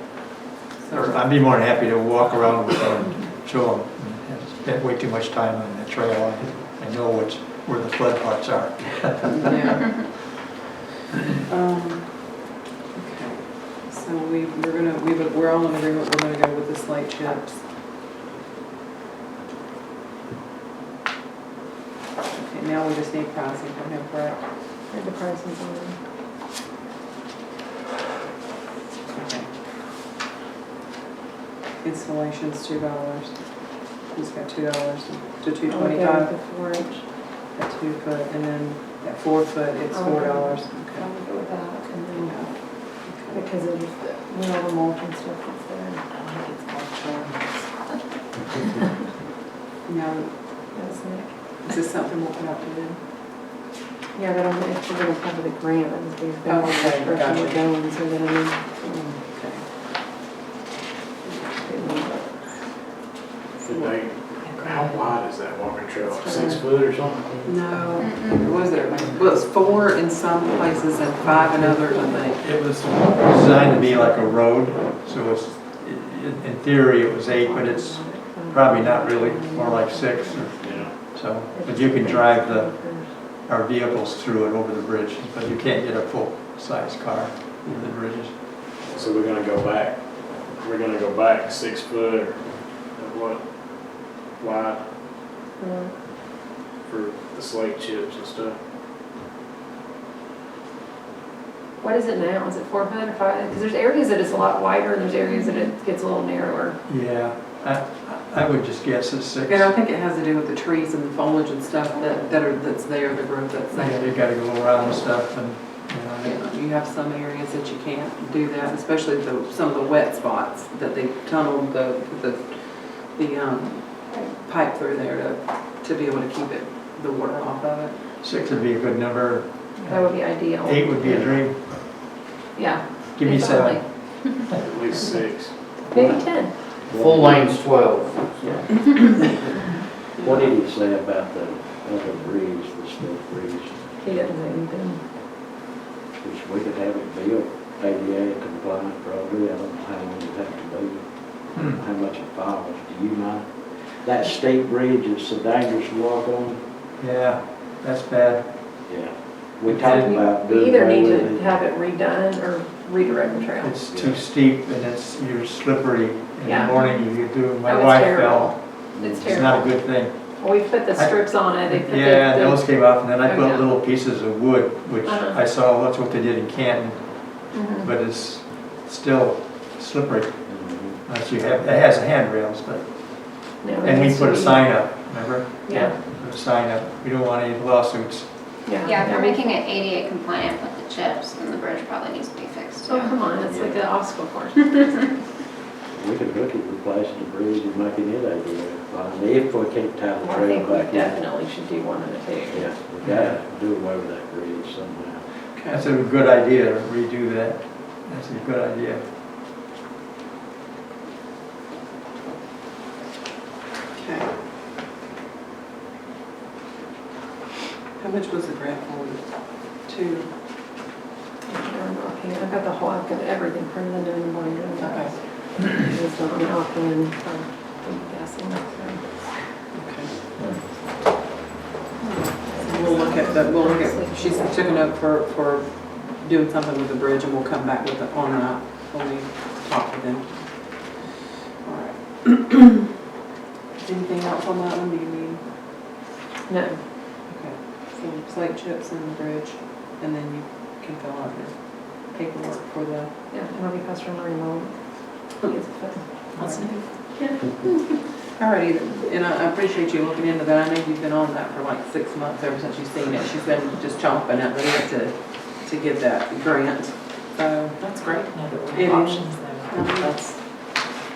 So, I'd be more than happy to walk around with them and show them. I spent way too much time on the trail. I know where the flood parts are. yeah. Okay. So we're all in agreement. We're gonna go with the slate chips. Okay. Now we just need pricing from him, correct? The pricing's on there. Okay. Installation's $2. He's got $2 to $2.25. The 4-inch. At 2 foot, and then at 4 foot, it's $4. I would go with that, and then, because of all the mulch and stuff that's there. Now, That's Nick. is this something we'll put out to do? Yeah, but if we're gonna cover the grant, that was the Oh, okay, gotcha. we're going, so that Okay. How wide is that walking trail? Like 6 foot or something? No, what was there? Well, it's 4 in some places and 5 in others, I think. It was designed to be like a road, so it's, in theory it was 8, but it's probably not really, more like 6. So, but you can drive our vehicles through it over the bridge, but you can't get a full-size car over the bridges. So we're gonna go back. We're gonna go back 6 foot or what? Wide for the slate chips and stuff. What is it now? Is it 4 foot or 5? Because there's areas that it's a lot wider and there's areas that it gets a little narrower. Yeah, I would just guess it's 6. And I think it has to do with the trees and the foliage and stuff that's there, the growth that's Yeah, there. you gotta go around and stuff and, you know, Yeah, you have some areas that you can't do that, especially some of the wet spots that they tunneled the pipe through there to be able to keep the water off of it. 6 would be a good number. That would be ideal. 8 would be a dream. Yeah. Give me 7. At least 6. Maybe 10. Full lane's 12. What did he say about the other bridge, the state bridge? He doesn't say anything. Which we could have it built ADA compliant probably. I don't know how long it'd have to be. How much it follows, do you know? That state bridge is so dangerous to walk on. Yeah, that's bad. Yeah. We talked about We doing either away need with to it. have it redone or redirect the trail. It's too steep and you're slippery. In Yeah. the morning you do, my Oh, it's wife terrible. fell. It's It's terrible. not a good thing. Well, we put the strips on it. They put Yeah, the, those came off and then I Oh, put yeah. little pieces of wood, which Uh-huh. I saw, that's what they did in Canton, Mhm. but it's still slippery. Mhm. Unless you have, it has handrails, but, No, it and we needs put to a be- sign up, remember? Yeah. Put a sign up. We don't want any lawsuits. Yeah, they're making it ADA compliant with the chips, and the bridge probably needs to be fixed too. Oh, come on, it's like an obstacle course. We could look at replacing the bridge and making it ADA compliant if we can't tie the Well, I trail think we back in. definitely should do one of the two. Yeah, we gotta do away with that bridge somehow. That's a good idea, to redo that. That's a good idea. Okay. How much was the grant for? 2? I've got the whole, I've got everything printed into the binder. Okay. It's not an option for guessing. We'll look at, she took a note for doing something with the bridge and we'll come back with it on that when we talk with them. All right. Anything else on that one, do you need? No. Okay, so slate chips and the bridge, and then you can fill out your paperwork for the. Yeah, and I'll be passed from Miranda. That's All righty, and I appreciate you looking into that. I know you've been on that for like 6 months, ever since you've seen it. She's been just chomping at the bit to get that grant. So that's great. No, but It we is. have options there. That's,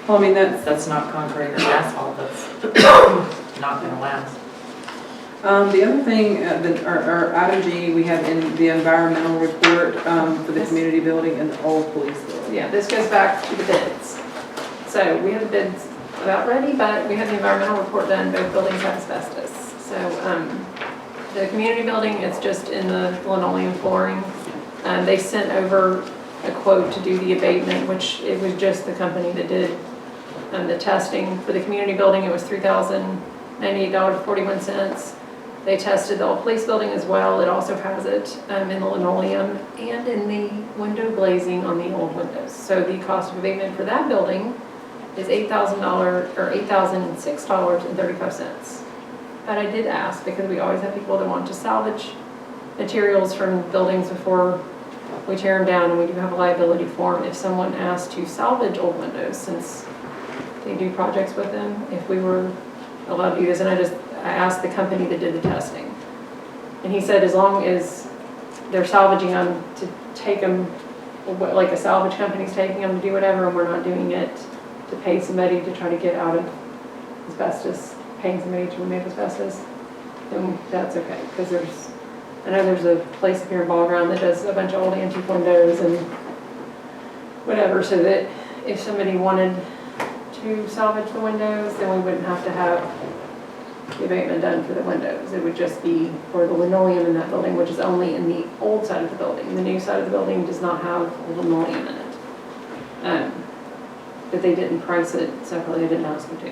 Well, I mean, that's not concrete or asphalt, that's not gonna last. the other thing, our item G, we have in the environmental report for the community building and the old police building. Yeah, this goes back to the bids. So we have the bids about ready, but we have the environmental report done, both buildings have asbestos. So the community building, it's just in the linoleum flooring. They sent over a quote to do the abatement, which it was just the company that did the testing. For the community building, it was $3,098.41. They tested the old police building as well. It also has it in the linoleum and in the window glazing on the old windows. So the cost of abatement for that building is $8,000 or $8,006.35. But I did ask, because we always have people that want to salvage materials from buildings before we tear them down, and we do have a liability form if someone asks to salvage old windows, since they do projects with them, if we were allowed to do this. And I asked the company that did the testing. And he said as long as they're salvaging them to take them, like a salvage company's taking them to do whatever, and we're not doing it to pay somebody to try to get out of asbestos, paying somebody to remove asbestos, then that's okay. Because I know there's a place up here in Ball Ground that does a bunch of old antique windows and whatever, so that if somebody wanted to salvage the windows, then we wouldn't have to have the abatement done for the windows. It would just be for the linoleum in that building, which is only in the old side of the building. The new side of the building does not have linoleum in it. But they didn't price it separately, they didn't ask them to.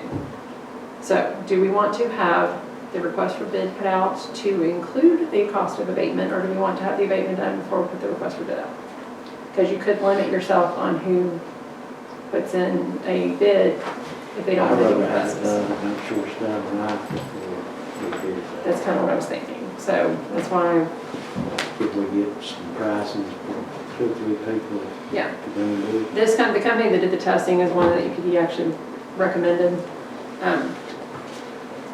So, do we want to have the request for bid put out to include the cost of abatement, or do we want to have the abatement done before we put the request for bid out? Because you could limit yourself on who puts in a bid if they don't want to do asbestos. Make sure it's done right before we do that. That's kind of what I was thinking. So that's why, If we get some prices for 2 or 3 people Yeah. to go and do it. The company that did the testing is one that he actually recommended.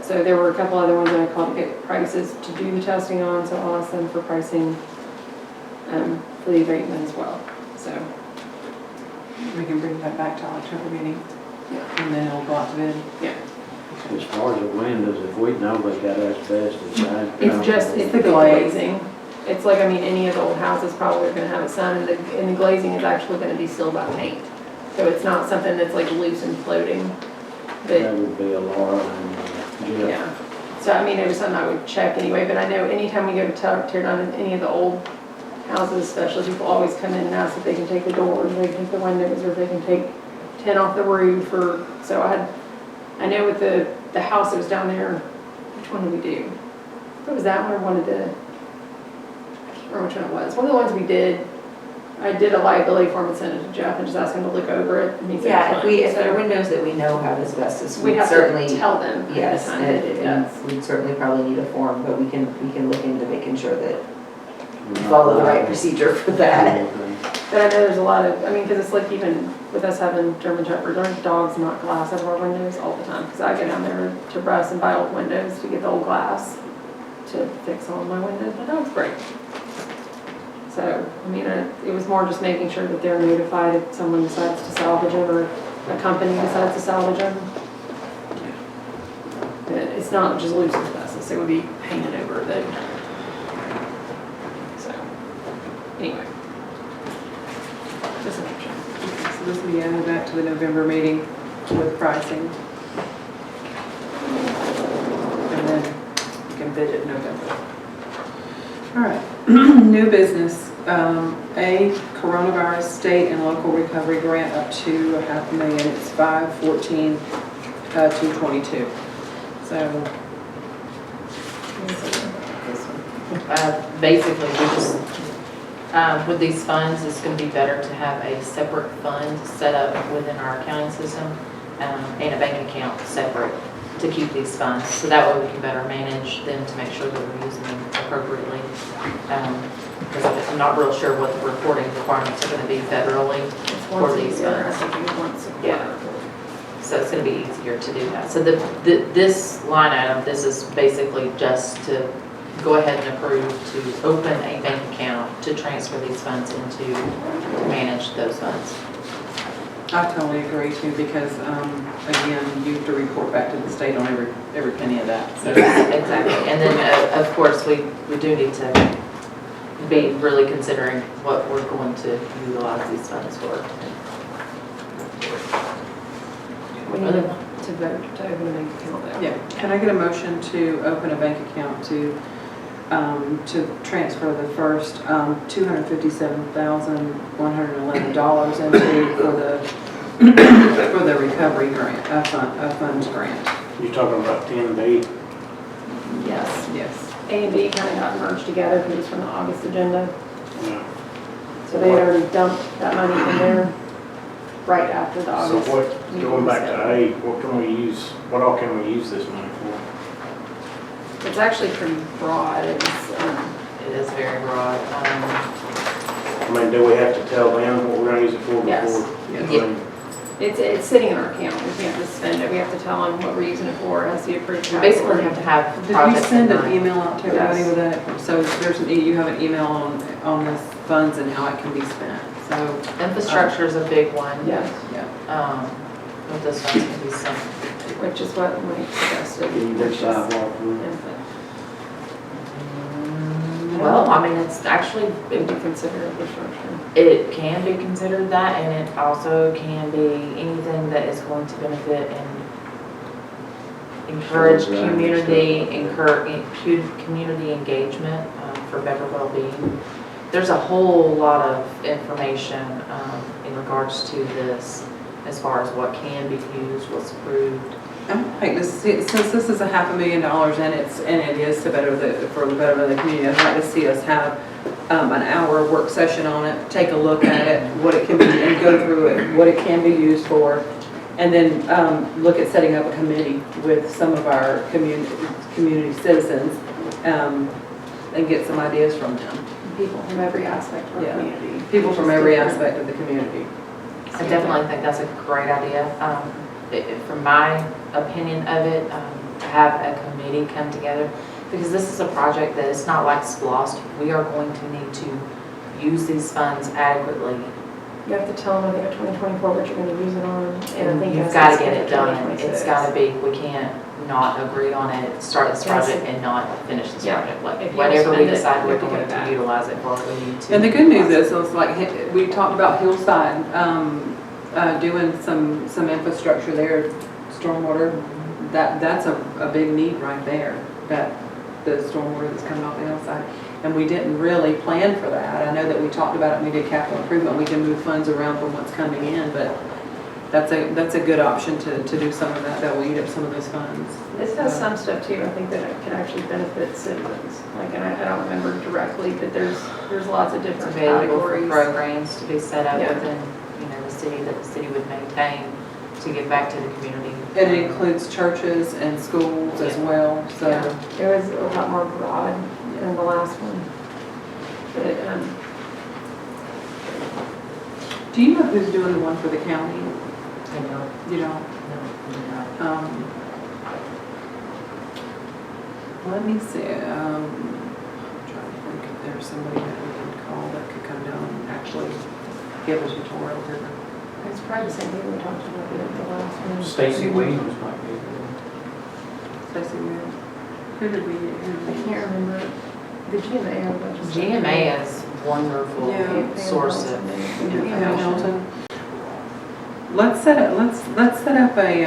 So there were a couple other ones that I called to get prices to do the testing on, so I'll ask them for pricing for the abatement as well, so. We can bring that back to our October meeting. Yeah. And then it'll go out to bid. Yeah. As far as the windows, if we know they got asbestos, It's the glazing. It's like, I mean, any of the old houses probably are gonna have a sun, and the glazing is actually gonna be sealed by paint. So it's not something that's like loose and floating. But, That would be a Laurel and Jeff. yeah. So, I mean, it was something I would check anyway, but I know anytime we go to tear down any of the old houses especially, people always come in and ask if they can take the doors, or they can take the windows, or if they can take tin off the roof, or, so I know with the house that was down there, which one did we do? What was that one, or one of the, I can't remember which one it was. One of the ones we did, I did a liability form and sent it to Jeff and just asked him to look over it. And he said Yeah, if there are so windows that we know have asbestos, we we'd have certainly. to tell them ahead of Yes, time that it does. and we'd certainly probably need a form, but we can look into making sure that we follow the right procedure for that. But I know there's a lot of, I mean, because it's like even with us having German Shepherds, our dogs knock glass out of our windows all the time. Because I go down there to Russ and buy old windows to get the old glass to fix all my windows. My dogs break. So, I mean, it was more just making sure that they're notified if someone decides to salvage them or a company decides to salvage them. It's not just loose asbestos, it would be painted over the, so, anyway. Just an option. So this will be added back to the November meeting with pricing. And then you can bid it in November. All right, new business. A coronavirus state and local recovery grant up to $500,000. It's 5/14/222. So. Basically, we just, with these funds, it's going to be better to have a separate fund set up within our accounting system and a bank account separate to keep these funds. So that way we can better manage them to make sure that we're using them appropriately. Because I'm not real sure what the reporting requirements are going to be federally for these funds. Yeah. So it's going to be easier to do that. So this line item, this is basically just to go ahead and approve to open a bank account to transfer these funds into, to manage those funds. I totally agree too, because, again, you have to report back to the state on every penny of that. So. Exactly. And then, of course, we do need to be really considering what we're going to utilize these funds for. We need to vote to open a bank account though. Yeah, can I get a motion to open a bank account to transfer the first $257,111 into for the recovery grant, funds grant? You're talking about 10B? Yes. Yes. A and B kind of got merged together because it was from the August agenda. Yeah. So they had already dumped that money in there right after the So August. what, meeting going was back to scheduled. A, what all can we use this money for? It's actually pretty broad. It is very broad. I mean, do we have to tell them what we're gonna use it for before? Yes. I mean, It's sitting in our account. We can't just spend it. We have to tell them what we're using it for. It has to be approved. We basically have to have Did you projects in send an mind. email out to everybody Yes. with that? So there's you have an email on this funds and how it can be spent. So Infrastructure is a big one. Yes. yeah. With this one, can be some. Which is what Mike suggested. Either sidewalk roof. Well, I mean, it's actually, Would be considered infrastructure. it can be considered that, and it also can be anything that is going to benefit and encourage community engagement for better well-being. There's a whole lot of information in regards to this, as far as what can be used, what's approved. Like this, since this is $500,000 and it is for the betterment of the community, I'd like to see us have an hour work session on it, take a look at it, what it can be, and go through it, what it can be used for, and then look at setting up a committee with some of our community citizens and get some ideas from them. people from every aspect of our Yeah. community. People from every aspect of the community. I definitely think that's a great idea. From my opinion of it, to have a committee come together, because this is a project that is not like SPLOST. We are going to need to use these funds adequately. You have to tell them, I think, at 2024 what you're gonna use it on, and I think You've that's got to get it done. 2026. It's got to be, we can't not agree on it, start this project and not finish this Yeah. project. Like, If you whatever we spend it, decide you we're have to going get it back. to utilize it for, we need to. And the good news is, it's like, we talked about Hillside, doing some infrastructure there, stormwater. That's a big need right there, that the stormwater that's coming off the hillside. And we didn't really plan for that. I know that we talked about it when we did capital improvement. We can move funds around from what's coming in, but that's a good option to do some of that will eat up some of those funds. This does some stuff too, I think that it can actually benefit citizens. Like, and I don't remember directly, but there's lots of It's different available for categories. programs to be set up Yeah. within, the city, that the city would maintain to give back to the community. And it includes churches and schools as well, so. Yeah, it was a lot more broad than the last one. But, Do you know who's doing the one for the county? I know. You don't? No. Let me see, I'm trying to think if there's somebody that we can call that could come down and actually give a tutorial to them. it's probably the same thing we talked about the last one. Stacy Williams might be. Stacy, who did we? I can't remember. The GMA or what? GMA is wonderful Yeah. source of Yeah, information. Milton. Let's set up a,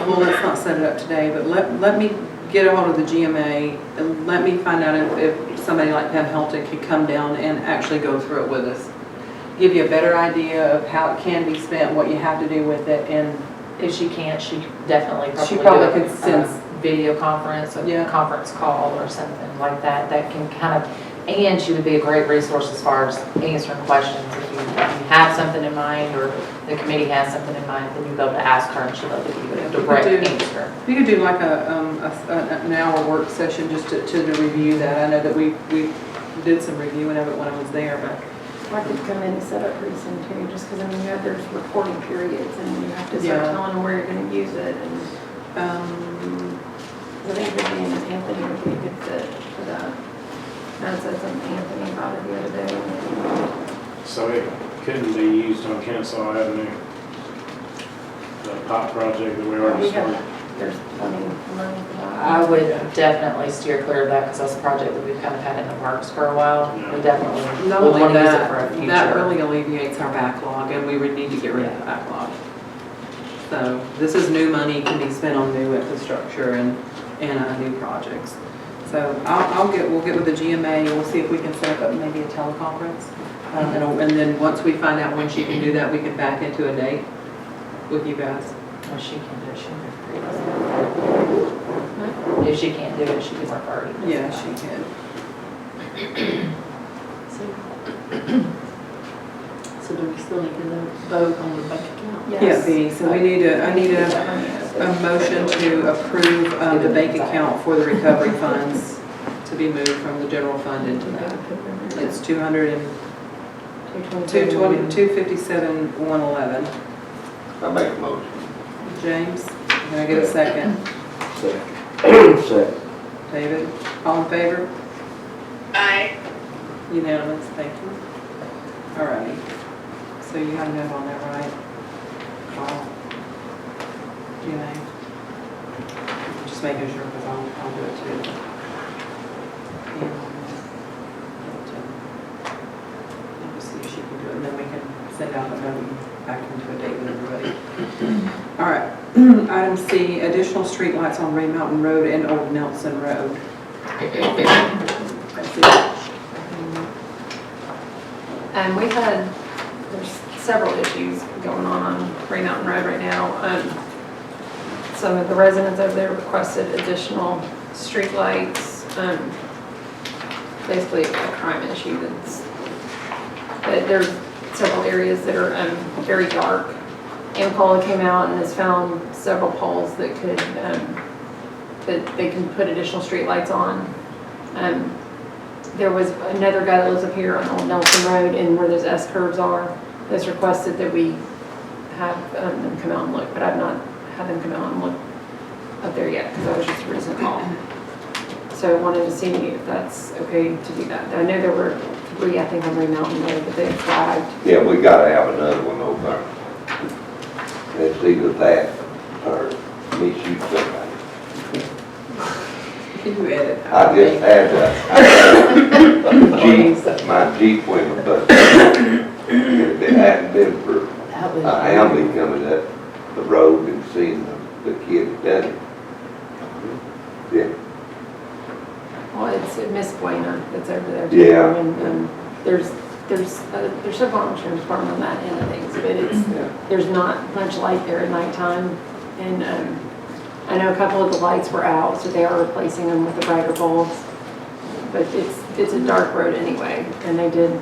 well, let's not set it up today, but let me get a hold of the GMA and let me find out if somebody like Pam Helton could come down and actually go through it with us. Give you a better idea of how it can be spent, what you have to do with it, and If she can't, she definitely She probably probably do could send- a video conference, Yeah. a conference call or something like that, that can kind of, and she would be a great resource as far as answering questions. If you have something in mind or the committee has something in mind, then you'll be able to ask her and she'll be able to give you a direct answer. you could do like an hour work session just to review that. I know that we did some reviewing of it when I was there, but. I could come in and set up pretty soon too, just because I mean, there's reporting periods and you have to start Yeah. telling them where you're gonna use it and I think Vivian and Anthony would be a good fit for that. I said something to Anthony about it the other day. So it couldn't be used on Kennesaw Avenue? The pot project that we already We started? have, there's plenty of money for that. I would definitely steer clear of that because that's a project that we've kind of had in the works for a while. We definitely Not will only want to use it for a that, future. that really alleviates our backlog, and we would need to get rid of the backlog. So this is new money, can be spent on new infrastructure and new projects. So we'll get with the GMA, we'll see if we can set up maybe a teleconference. And then once we find out when she can do that, we can back into a date with you guys. Well, she can do it, she can if she can't do it, she can work already. Yeah, she can. So do we still need to vote on the bank account? Yeah, B, so I need a motion to approve the bank account for the recovery funds to be moved from the general fund into that. It's 257,111. I make a motion. James, can I get a second? Second. David, all in favor? Aye. Unanimous, thank you. All righty. So you have a note on that, right? Carl? GMA? Just making sure, because I'll do it too. And, I'll just see if she can do it, and then we can send out a note back into a date with everybody. All right, item C, additional streetlights on Ray Mountain Road and Old Nelson Road. That's it. And there's several issues going on Ray Mountain Road right now. Some of the residents over there requested additional streetlights. Basically a crime issue but there's several areas that are very dark. AMCOLA came out and has found several poles that that they can put additional streetlights on. there was another guy that lives up here on Old Nelson Road and where those S curves are, that's requested that we have them come out and look, but I've not had them come out and look up there yet, because that was just a recent call. So I wanted to see if that's okay to do that. I know there were 3, I think, on Green Mountain Road, but they flagged. Yeah, we gotta have another one over there. It's either that or misuse somebody. You edit. I just had a Jeep, my Jeep went bust. If it hadn't been for Amby coming up the road and seeing the kid done it. Yeah. Well, it's Miss Buena that's over there. Yeah. And there's several on the sheriff's department on that end of things, but there's not much light there at nighttime. And I know a couple of the lights were out, so they are replacing them with the brighter bulbs. But it's a dark road anyway, and they did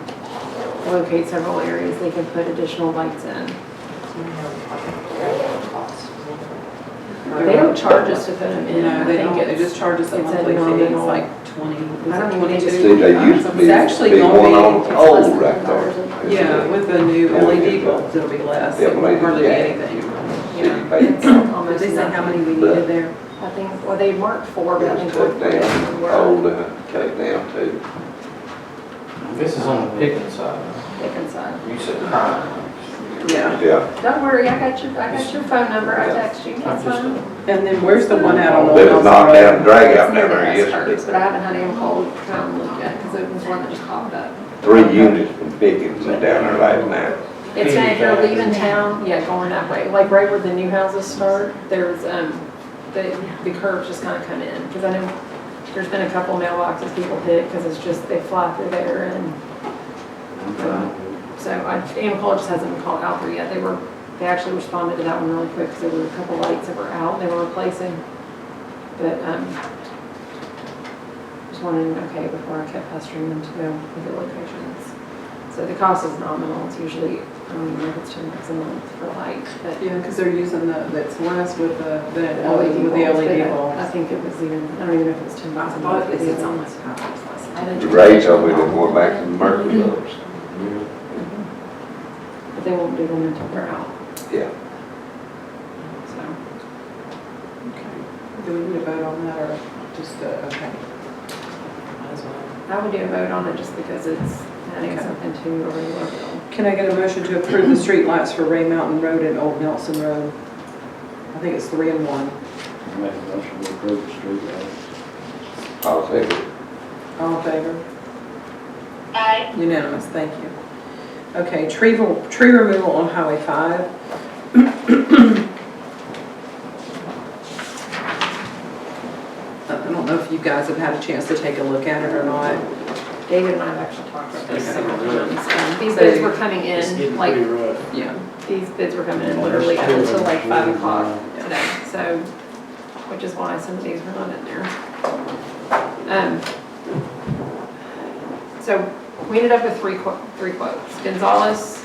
locate several areas they could put additional lights in. They don't charge us to put them in. No, they don't, they it's- just charge us a it's monthly fee, it's nominal. like 20, I don't even 22. See, they used to be, It's actually be gonna one be- on it's old less than right there. $100. Yeah, with the new LED bulbs, it'll be less, Yeah, it won't hardly be yeah. anything. City Yeah. paid. It's Did almost they say how nothing. many we needed there? I think, well, they marked 4, but I think Just we're take down, old, take down too. This is on the Pickens side. inside. You said crime. Yeah. Yeah. Don't worry, I got your phone number, I text you, that's fine. And then where's the one out on Old They was Nelson knocked down Road? and dragged out It's near there the yesterday. S-curves, but I haven't had him call come and look yet, because it was one that just popped up. 3 units from Pickens was down there last night. It's if you're leaving town, yeah, going that way, like right where the new houses start, there's, the curves just kind of come in, because I know there's been a couple mailboxes people hit, because it's just, they fly through there, and so Amcol just hasn't been called out there yet. They actually responded to that one really quick, because there were a couple lights that were out, they were replacing, but, just wanted to know, okay, before I kept pestering them to go with the locations. So the cost is nominal, it's usually, I don't even know if it's $10 a month for light, but. Yeah, because they're using that's less with the LED LED bulbs, bulbs. I think it was even, I don't even know if it was $10 a month. I thought they said something like like that. The Ray told me they're going back to the Mercury bulbs. But they won't do them until they're out, Yeah. so. Okay. Do we need to vote on that or just, okay? Might as well. I would do a vote on it just because it's adding Okay. something to a regular bill. Can I get a motion to approve the street lights for Ray Mountain Road and Old Nelson Road? I think it's 3 and 1. Make a motion to approve the street lights. I'll say it. All in favor? Aye. Unanimous, thank you. Okay, tree removal on Highway 5. I don't know if you guys have had a chance to take a look at it or not. David and I have actually talked about this several Okay. times. These bids were coming It's in, getting like, pretty rough. Yeah. these bids were coming in literally up until like 5 o'clock today, so, which is why some of these were not in there. So we ended up with three quotes. Gonzalez,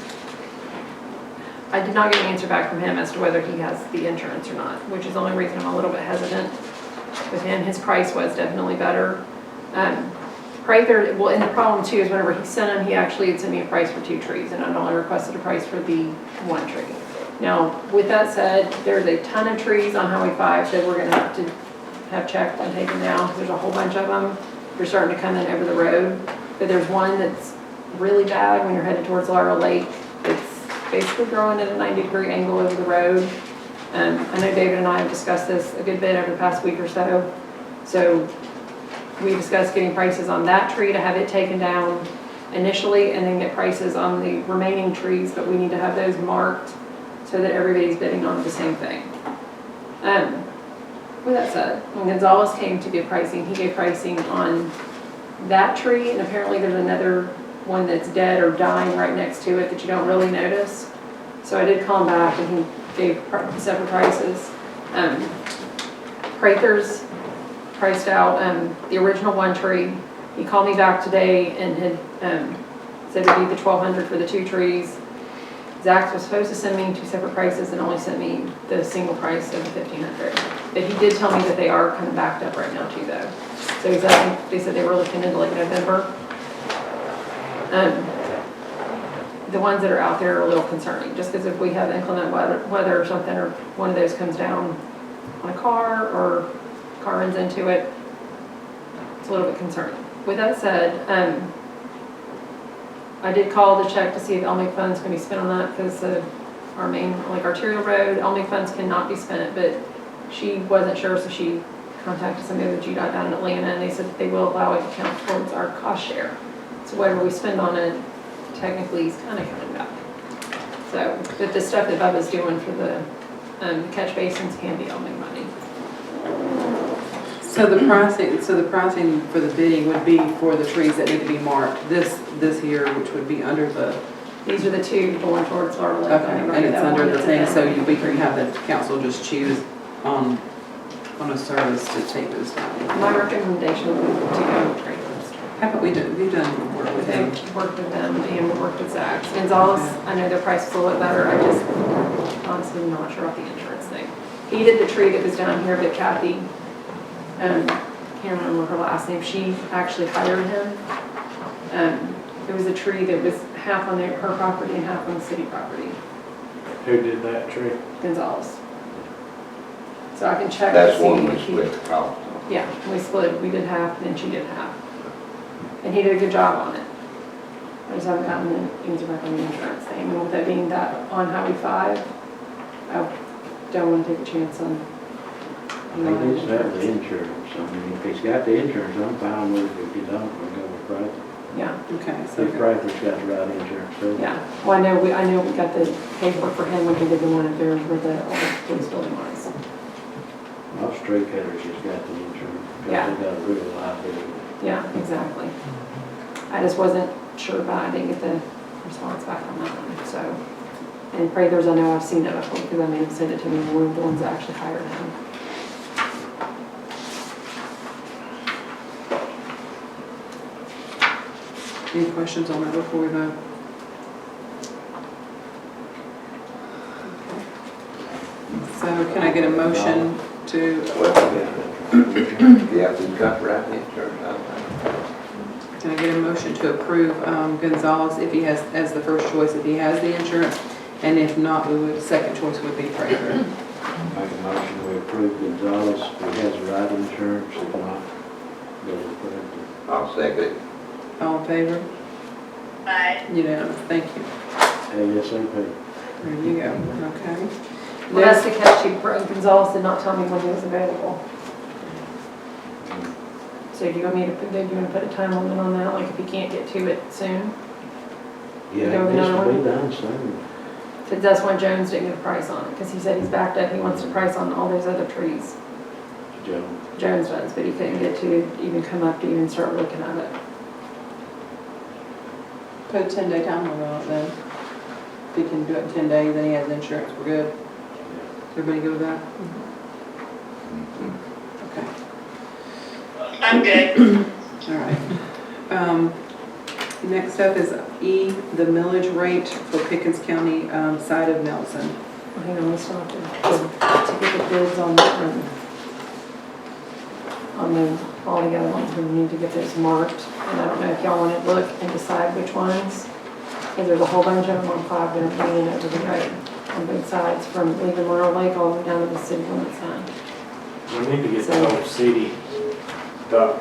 I did not get an answer back from him as to whether he has the insurance or not, which is the only reason I'm a little bit hesitant with him. His price was definitely better. Prather, well, and the problem too is whenever he sent him, he actually had sent me a price for 2 trees, and I'd only requested a price for the 1 tree. Now, with that said, there's a ton of trees on Highway 5 that we're gonna have to have checked and taken down. There's a whole bunch of them. They're starting to come in over the road, but there's one that's really bad when you're headed towards Laurel Lake. It's basically growing at a 90-degree angle over the road. I know David and I have discussed this a good bit over the past week or so. So we discussed getting prices on that tree to have it taken down initially, and then get prices on the remaining trees, but we need to have those marked so that everybody's bidding on the same thing. With that said, when Gonzalez came to give pricing, he gave pricing on that tree, and apparently there's another one that's dead or dying right next to it that you don't really notice. So I did call him back, and he gave separate prices. Prather's priced out the original 1 tree. He called me back today and had said it'd be the $1,200 for the 2 trees. Zach was supposed to send me 2 separate prices and only sent me the single price of the $1,500. But he did tell me that they are kind of backed up right now too, though. So exactly, they said they were looking into like November. The ones that are out there are a little concerning, just because if we have inclement weather or something, or one of those comes down on a car, or car runs into it, it's a little bit concerning. With that said, I did call to check to see if LMIG funds can be spent on that, because our main, like arterial road, LMIG funds cannot be spent, but she wasn't sure, so she contacted somebody with GDOT down in Atlanta, and they said that they will allow it to count towards our cost share. So whatever we spend on it, technically is kind of coming back. So, but the stuff that Bubba's doing for the catch basins can be LMIG money. So the pricing for the bidding would be for the trees that need to be marked, this here, which would be under the. These are the two going towards Laurel Lake. Okay, and it's under the thing, so we can have the council just choose on a service to take those down. My recommendation would be to go with trade list. Haven't we've done work with them? Worked with them, and we worked with Zach. Gonzalez, I know their price is a little bit better, I just honestly not sure about the insurance thing. He did the tree that was down here, but Kathy, can't remember her last name, she actually hired him. It was a tree that was half on her property and half on the city property. Who did that tree? Gonzalez. So I can check. That's to see one we if he- split the cost on. Yeah, we split, we did half, and then she did half. And he did a good job on it. I just haven't gotten the answer back on the insurance thing. And with that being that on Highway 5, I don't want to take a chance on. He needs to have the insurance. I mean, if he's got the insurance, I'm fine with it. If you don't, we'll go with Prather. Yeah, Okay, so. If Prather's got the right insurance, too. yeah. Well, I know we got the paperwork for him when he did the one up there where the old police building was. Most tree cutters has got the insurance. Yeah. Because they got a real liability. Yeah, exactly. I just wasn't sure about, I didn't get the response back on that one, so. And Prather's, I know I've seen it before, because I made him send it to me, and we're the ones that actually hired him. Any questions on that before we vote? So can I get a motion to, Yeah, we got right the insurance out there. can I get a motion to approve Gonzalez if he has, as the first choice, if he has the insurance? And if not, second choice would be Prather. Make a motion, we approve Gonzalez if he has the right insurance. If not, go with Prather. I'll second it. All in favor? Aye. Unanimous, thank you. ASAP. There you go, okay. Well, that's the catch, Gonzalez did not tell me when he was available. So do you want me to put, do you want to put a time limit on that, like if he can't get to it soon? Yeah, Go with this another will be one? done soon. Because that's why Jones didn't get a price on it, because he said he's backed up, he wants to price on all those other trees. Joe. Jones does, but he couldn't get to even come up to even start looking at it. Put a 10-day time limit on it then. If he can do it in 10 days, then he has insurance, we're good. Everybody good with that? Okay, I'm good. all right. Next up is E, the millage rate for Pickens County side of Nelson. Hang on, let's stop to get the bids on the, all the other ones, we need to get those marked. And I don't know if y'all want to look and decide which ones, because there's a whole bunch of them on 5 that are leaning over the road on both sides, from leaving Laurel Lake all the way down to the city limit sign. We need to get the whole city, the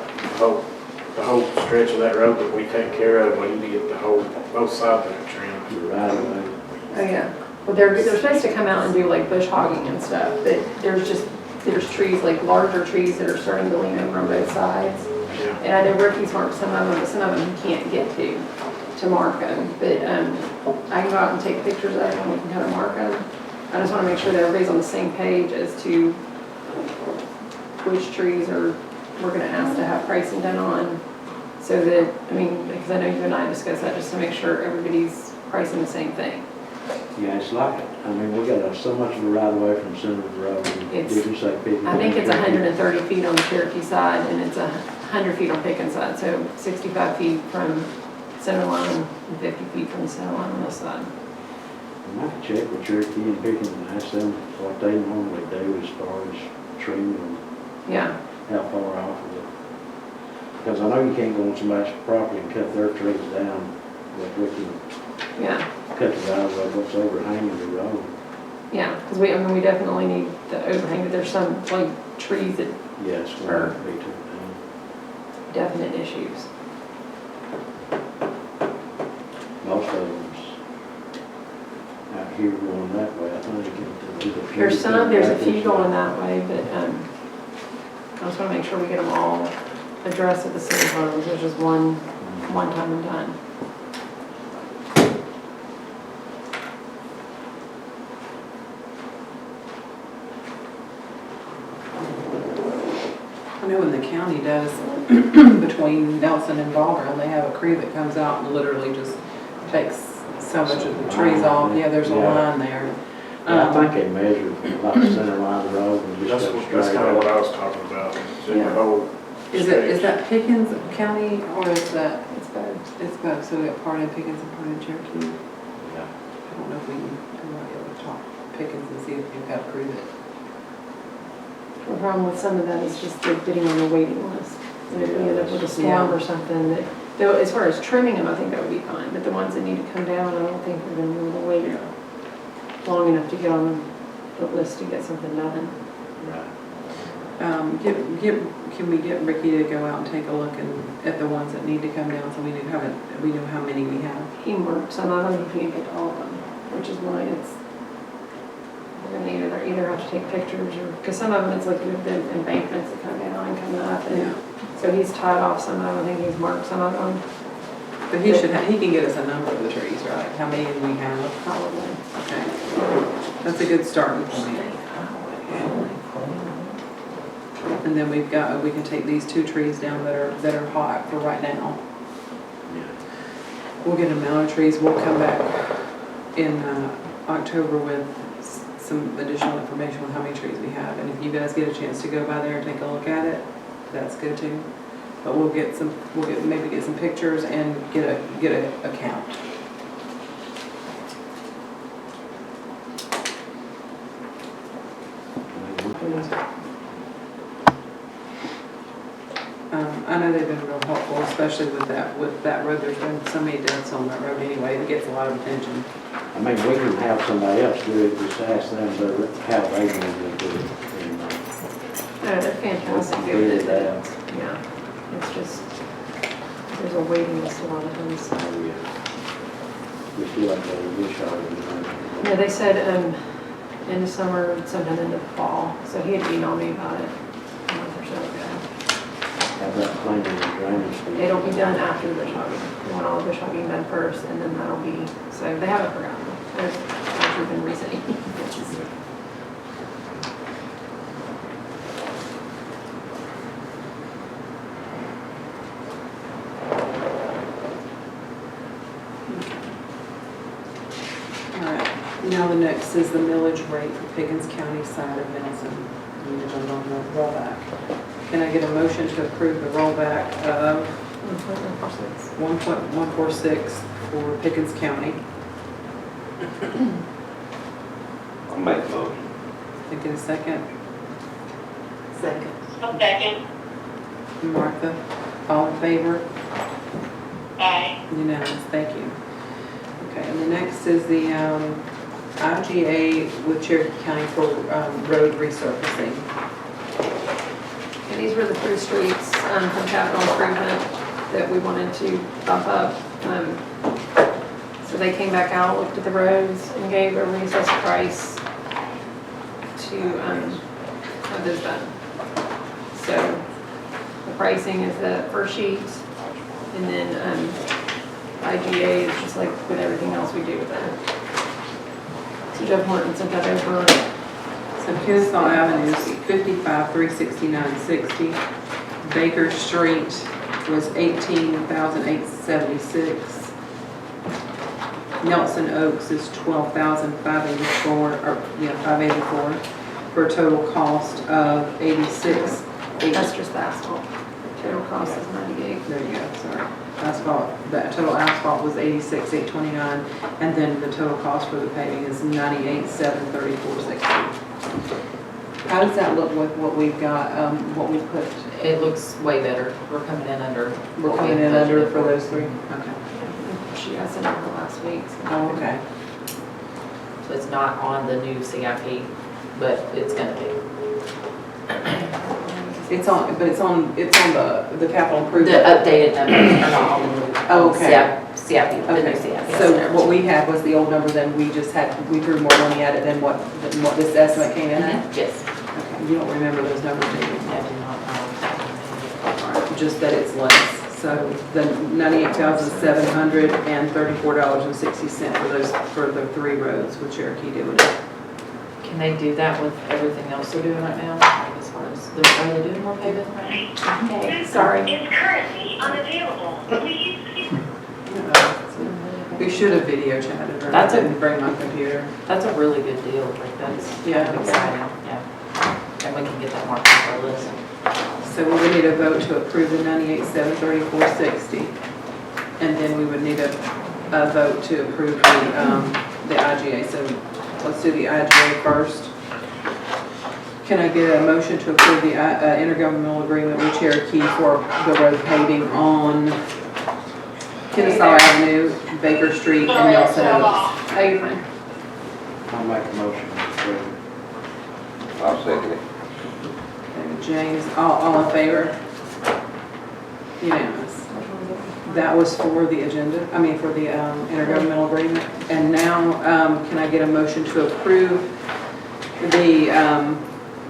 whole stretch of that road that we take care of. We need to get the whole, both sides of it trimmed. The right of way. Oh, yeah. Well, they're supposed to come out and do like bush hogging and stuff, but there's trees, like larger trees that are starting to lean over on both sides. Yeah. And I know Ricky's marked some of them, but some of them he can't get to mark them. But I can go out and take pictures of them and we can kind of mark them. I just want to make sure that everybody's on the same page as to which trees we're going to ask to have pricing done on. So that, I mean, because I know you and I discussed that, just to make sure everybody's pricing the same thing. Yeah, it's like, I mean, we got so much of a right of way from center of the road. It's- Did you say 50? I think it's 130 feet on the Cherokee side and it's 100 feet on Pickens side. So 65 feet from center line and 50 feet from the center line on this side. I might check with Cherokee and Pickens and ask them what they normally do as far as trimming and Yeah. how far off of Because I know you can't go on somebody's property and cut their trees down, but we can Yeah, cut it out of what's overhanging the road. yeah, because we, I mean, we definitely need the overhang, but there's some, like, trees that Yes, Or- well, be too down. definite issues. Most of them's out here going that way, I think. There's a few going that way, but, I just wanna make sure we get them all addressed at the same time, there's just one time and done. I know when the county does, between Nelson and Baldwin, they have a crew that comes out and literally just takes so much of the trees off. Yeah, there's a line there. Yeah, I think they measured like the center line of the road and just go That's straight kind of what up. I was talking about. So Yeah. the whole Is that Pickens County or is that, It's both. it's both, so we got part in Pickens and part in Cherokee? Yeah. I don't know if we might be able to talk Pickens and see if we've got a crew that. The problem with some of that is just they're getting on the waiting list. And if we end up with a storm or something, that, though, as far as trimming them, I think that would be fine, but the ones that need to come down, I don't think we're gonna be able to wait long enough to get on the list to get something done. Right. Can we get Ricky to go out and take a look at the ones that need to come down, so we know how many we have? He marked some of them, he can't get to all of them, which is why we're gonna either have to take pictures or, because some of them, it's like the embankments that come down and come up, and so he's tied off some of them, I think he's marked some of them. But he can get us a number of the trees, right? How many do we have? Probably. Okay. That's a good starting point. And then we can take these 2 trees down that are hot for right now. We'll get an amount of trees, we'll come back in October with some additional information on how many trees we have. And if you guys get a chance to go by there and take a look at it, that's good too. But maybe get some pictures and get a count. I know they've been real helpful, especially with that road. There's been so many deaths on that road anyway. It gets a lot of attention. I mean, we can have somebody else do it, just ask them how they want to do it. They're fantastic, Figure it out. yeah, it's just, there's a waiting list a lot of times. We feel like they wish I would. Yeah, they said, in the summer, sometime in the fall, so he had emailed me about it a month or so ago. Have that planning and drainage. It'll be done after the bush hogging. We want all the bush hogging done first, and then that'll be, so they haven't forgotten. There's actually been recently. Now the next is the millage rate for Pickens County side of Nelson. We need to vote on the rollback. Can I get a motion to approve the rollback of 1.146 for Pickens County? I'll make a motion. Can I get a second? A second. Martha, all in favor? Aye. Unanimous, thank you. Okay, and the next is the IGA with Cherokee County for road resurfacing. And these were the 3 streets from capital improvement that we wanted to bump up. So they came back out, looked at the roads, and gave a reassessed price to have those done. So the pricing is the first sheet, and then IGA is just like with everything else we do with them. So Jeff Horton sent that over. So Kennesaw Avenue is 55,369.60. Baker Street was 18,876. Nelson Oaks is 12,584, $584, for a total cost of 86. That's just the asphalt. Total cost is 98. There you go, sorry. Asphalt, that total asphalt was 86,829, and then the total cost for the paving is 98,734.60. How does that look with what we've got, what we put, It looks way better. We're coming in under. we're what we coming in under budgeted for those three? Okay. She got sent over last week. Oh, okay. So it's not on the new CIP, but it's gonna be. It's on, but it's on the capital The improvement. updated numbers are not on the new. Oh, okay. CIP, the new Okay, CIP. so what we had was the old number, then we just had, we threw more money at it than what this estimate came in at? Yes. Okay, you don't remember those numbers, do you? I do not know. Just that it's less. So the $98,734.60 for those, for the three roads with Cherokee doing it. Can they do that with everything else they're doing right now? As far as, are they doing more paving? Okay, sorry. Is currently unavailable. Please. We should have video chatted, or I That's a- didn't bring my computer. That's a really good deal, like that's Yeah. kind of exciting, yeah. And we can get that marked off our list. So we would need a vote to approve the 98,734.60. And then we would need a vote to approve the IGA. So let's do the IGA first. Can I get a motion to approve the intergovernmental agreement with Cherokee for the road paving on Kennesaw Avenue, Baker Street, and Nelson Oaks? Oh, you're fine. I'll make a motion to approve. I'll second it. And James, all in favor? Unanimous. That was for the agenda, I mean, for the intergovernmental agreement. And now, can I get a motion to approve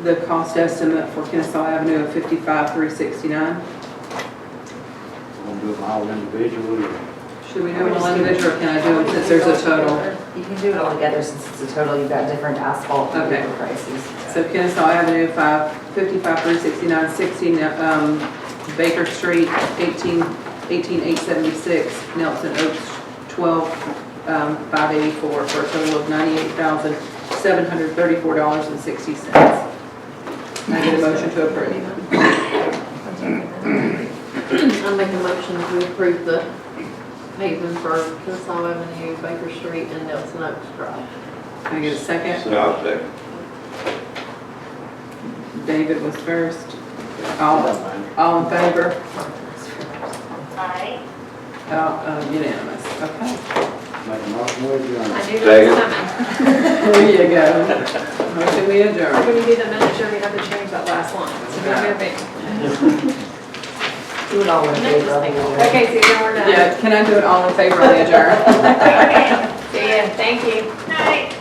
the cost estimate for Kennesaw Avenue of $55,369? We'll do them all individually. Should we do them all individually, or can I do them since there's a total? You can do it all together since it's a total, you've got different asphalt and Okay. different prices. So Kennesaw Avenue, $55,369.60, Baker Street, $18,876, Nelson Oaks, $12,584, for a total of $98,734.60. Can I get a motion to approve? I'll make a motion to approve the paving for Kennesaw Avenue, Baker Street, and Nelson Oaks Drive. Can I get a second? I'll second. David was first. All in favor? Aye. Unanimous, okay. Make a motion with you. I do Second. this coming. There you go. Motion we adjourn. When you do the minutes, you're gonna have to change that last line. So don't be a big. Do it all in favor. Okay, so then we're done. Yeah, can I do it all in favor of the adjourn? See ya, thank you. Night.